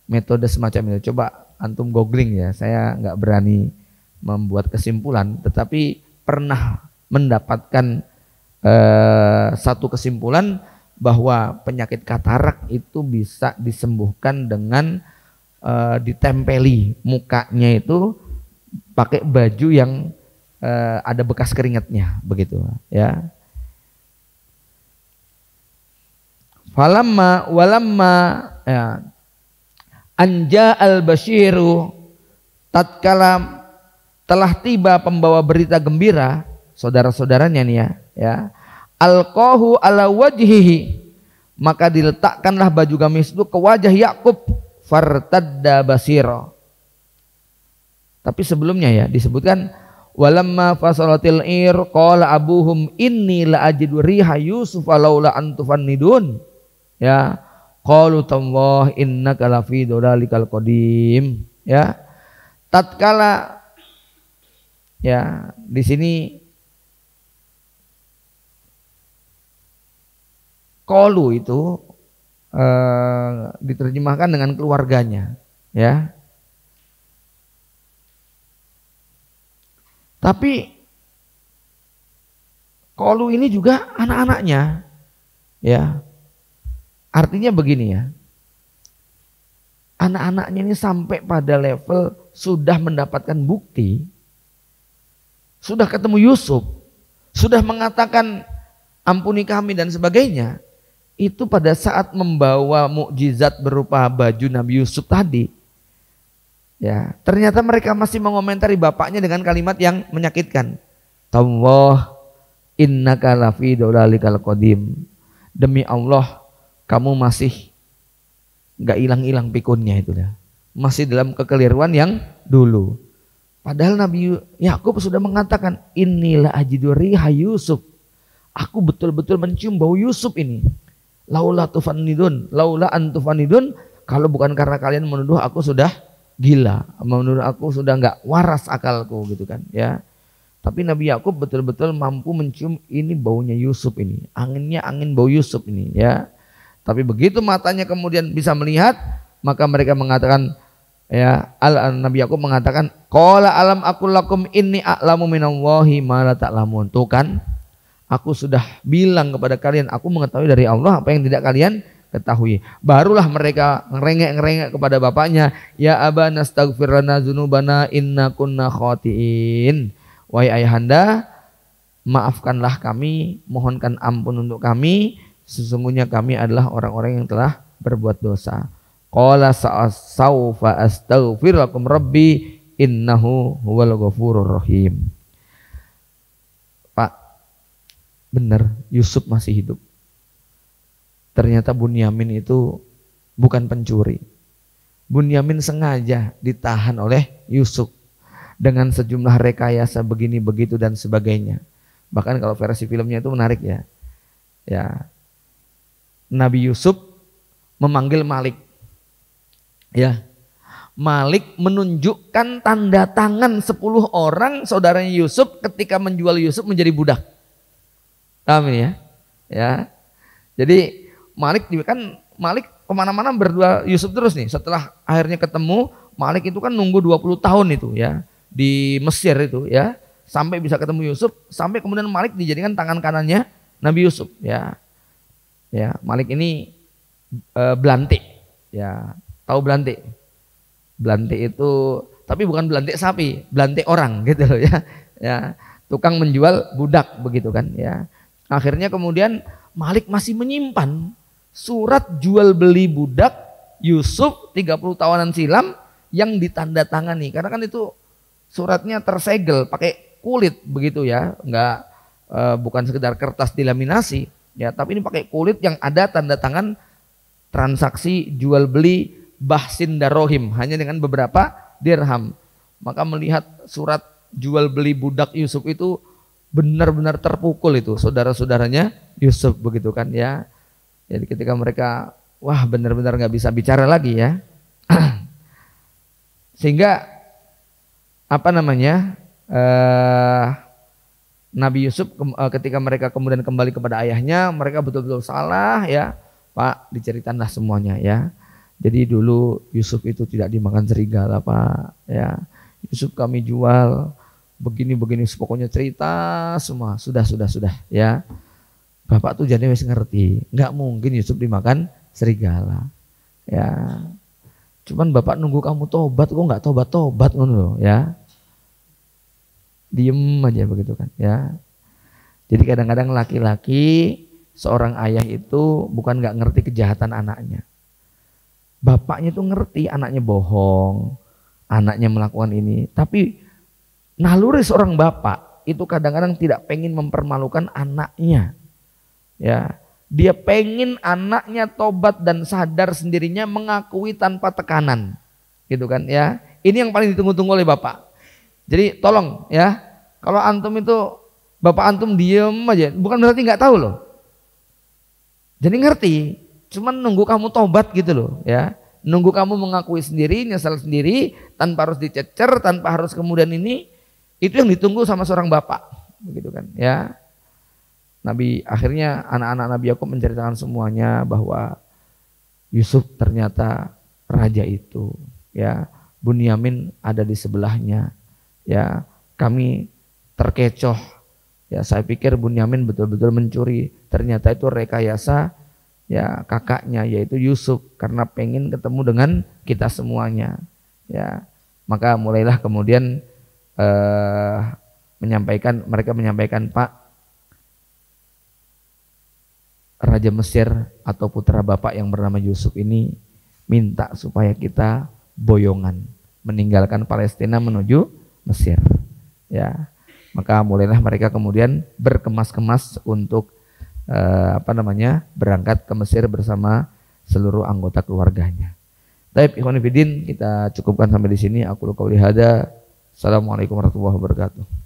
metode semacam itu. Coba antum googling ya, saya nggak berani membuat kesimpulan, tetapi pernah mendapatkan satu kesimpulan bahwa penyakit katarak itu bisa disembuhkan dengan ditempeli mukanya itu pakai baju yang ada bekas keringatnya, begitu ya. Walamma ya, anja al-basyiru, tatkala telah tiba pembawa berita gembira, saudara-saudaranya nih ya, alqahu ala wajhihi, maka diletakkanlah baju gamis itu ke wajah Yakub, fartadda basira. Tapi sebelumnya ya disebutkan walamma fasalatil ir qala abuhum inni la ajidu riha yusuf laula antufannidun ya. Qalu tallah innaka lafi dhalalikal qadim ya. Tatkala ya di sini qalu itu diterjemahkan dengan keluarganya ya. Tapi qalu ini juga anak-anaknya ya. Artinya begini ya, anak-anaknya ini sampai pada level sudah mendapatkan bukti, sudah ketemu Yusuf, sudah mengatakan ampuni kami dan sebagainya. Itu pada saat membawa mukjizat berupa baju Nabi Yusuf tadi, ya ternyata mereka masih mengomentari bapaknya dengan kalimat yang menyakitkan. Tallah innaka lafi dolalikal qadim. Demi Allah, kamu masih nggak hilang-hilang pikunnya itu dah. Masih dalam kekeliruan yang dulu. Padahal Nabi Yakub sudah mengatakan, inilah ajidu riha Yusuf. Aku betul-betul mencium bau Yusuf ini. Laula tufanidun, laula antufanidun, kalau bukan karena kalian menuduh aku sudah gila, menuduh aku sudah nggak waras akalku gitu kan ya. Tapi Nabi Yakub betul-betul mampu mencium ini baunya Yusuf ini, anginnya angin bau Yusuf ini ya. Tapi begitu matanya kemudian bisa melihat, maka mereka mengatakan ya, Nabi Yakub mengatakan, qala alam aqul lakum inni a'lamu minallahi ma la ta'lamun. Tuh kan, aku sudah bilang kepada kalian, aku mengetahui dari Allah apa yang tidak kalian ketahui. Barulah mereka ngerengek-ngerengek kepada bapaknya, ya abana astaghfir lana dzunubana inna kunna khati'in. Wahai ayahanda, maafkanlah kami, mohonkan ampun untuk kami, sesungguhnya kami adalah orang-orang yang telah berbuat dosa. Qala sa'asawfa astaghfir lakum rabbi innahu huwal ghafurur rahim. Pak, benar Yusuf masih hidup. Ternyata Bunyamin itu bukan pencuri. Bunyamin sengaja ditahan oleh Yusuf dengan sejumlah rekayasa begini begitu dan sebagainya. Bahkan kalau versi filmnya itu menarik ya. Ya. Nabi Yusuf memanggil Malik. Ya. Malik menunjukkan tanda tangan 10 orang saudaranya Yusuf ketika menjual Yusuf menjadi budak. Paham ini ya? Ya. Jadi Malik kemana-mana berdua Yusuf terus nih. Setelah akhirnya ketemu, Malik itu kan nunggu 20 tahun itu ya di Mesir itu ya, sampai bisa ketemu Yusuf, sampai kemudian Malik dijadikan tangan kanannya Nabi Yusuf ya. Ya, Malik ini belantik ya. Tahu belantik? Belantik itu tapi bukan belantik sapi, belantik orang gitu loh ya. Ya, tukang menjual budak begitu kan ya. Akhirnya kemudian Malik masih menyimpan surat jual beli budak Yusuf 30 tahunan silam yang ditandatangani, karena kan itu suratnya tersegel pakai kulit begitu ya, enggak bukan sekedar kertas dilaminasi ya, tapi ini pakai kulit yang ada tanda tangan transaksi jual beli bahsin darohim hanya dengan beberapa dirham. Maka melihat surat jual beli budak Yusuf itu benar-benar terpukul itu saudara-saudaranya Yusuf begitu kan ya. Jadi ketika mereka wah benar-benar nggak bisa bicara lagi ya. Sehingga apa namanya Nabi Yusuf ketika mereka kemudian kembali kepada ayahnya, mereka betul-betul salah ya. Pak, diceritakanlah semuanya ya. Jadi dulu Yusuf itu tidak dimakan serigala Pak ya. Yusuf kami jual begini-begini, pokoknya cerita semua sudah ya. Bapak tuh jadi wis ngerti, nggak mungkin Yusuf dimakan serigala, ya. Cuman bapak nunggu kamu tobat, kok nggak tobat ngono ya. Diem aja begitu kan, ya. Jadi kadang-kadang laki-laki seorang ayah itu bukan nggak ngerti kejahatan anaknya, bapaknya tuh ngerti anaknya bohong, anaknya melakukan ini, tapi naluri seorang bapak itu kadang-kadang tidak pengen mempermalukan anaknya. Ya, dia pengen anaknya tobat dan sadar sendirinya, mengakui tanpa tekanan, gitu kan ya. Ini yang paling ditunggu-tunggu oleh bapak. Jadi tolong ya, kalau antum itu bapak antum diem aja, bukan berarti nggak tahu loh. Jadi ngerti, cuman nunggu kamu tobat gitu loh ya, nunggu kamu mengakui sendiri, nyesal sendiri, tanpa harus dicecer, tanpa harus kemudian ini, itu yang ditunggu sama seorang bapak, begitu kan ya. Akhirnya anak-anak Nabi Yakub menceritakan semuanya bahwa Yusuf ternyata raja itu ya, Bunyamin ada di sebelahnya ya, kami terkecoh ya, saya pikir Bunyamin betul-betul mencuri, ternyata itu rekayasa ya kakaknya yaitu Yusuf, karena pengen ketemu dengan kita semuanya, ya. Maka mulailah kemudian mereka menyampaikan, Pak, Raja Mesir atau putra bapak yang bernama Yusuf ini minta supaya kita boyongan meninggalkan Palestina menuju Mesir, ya. Maka mulailah mereka kemudian berkemas-kemas untuk berangkat ke Mesir bersama seluruh anggota keluarganya. Baik, ikhwan fillah, kita cukupkan sampai di sini. Aku qouli hada. Assalamualaikum warahmatullahi wabarakatuh.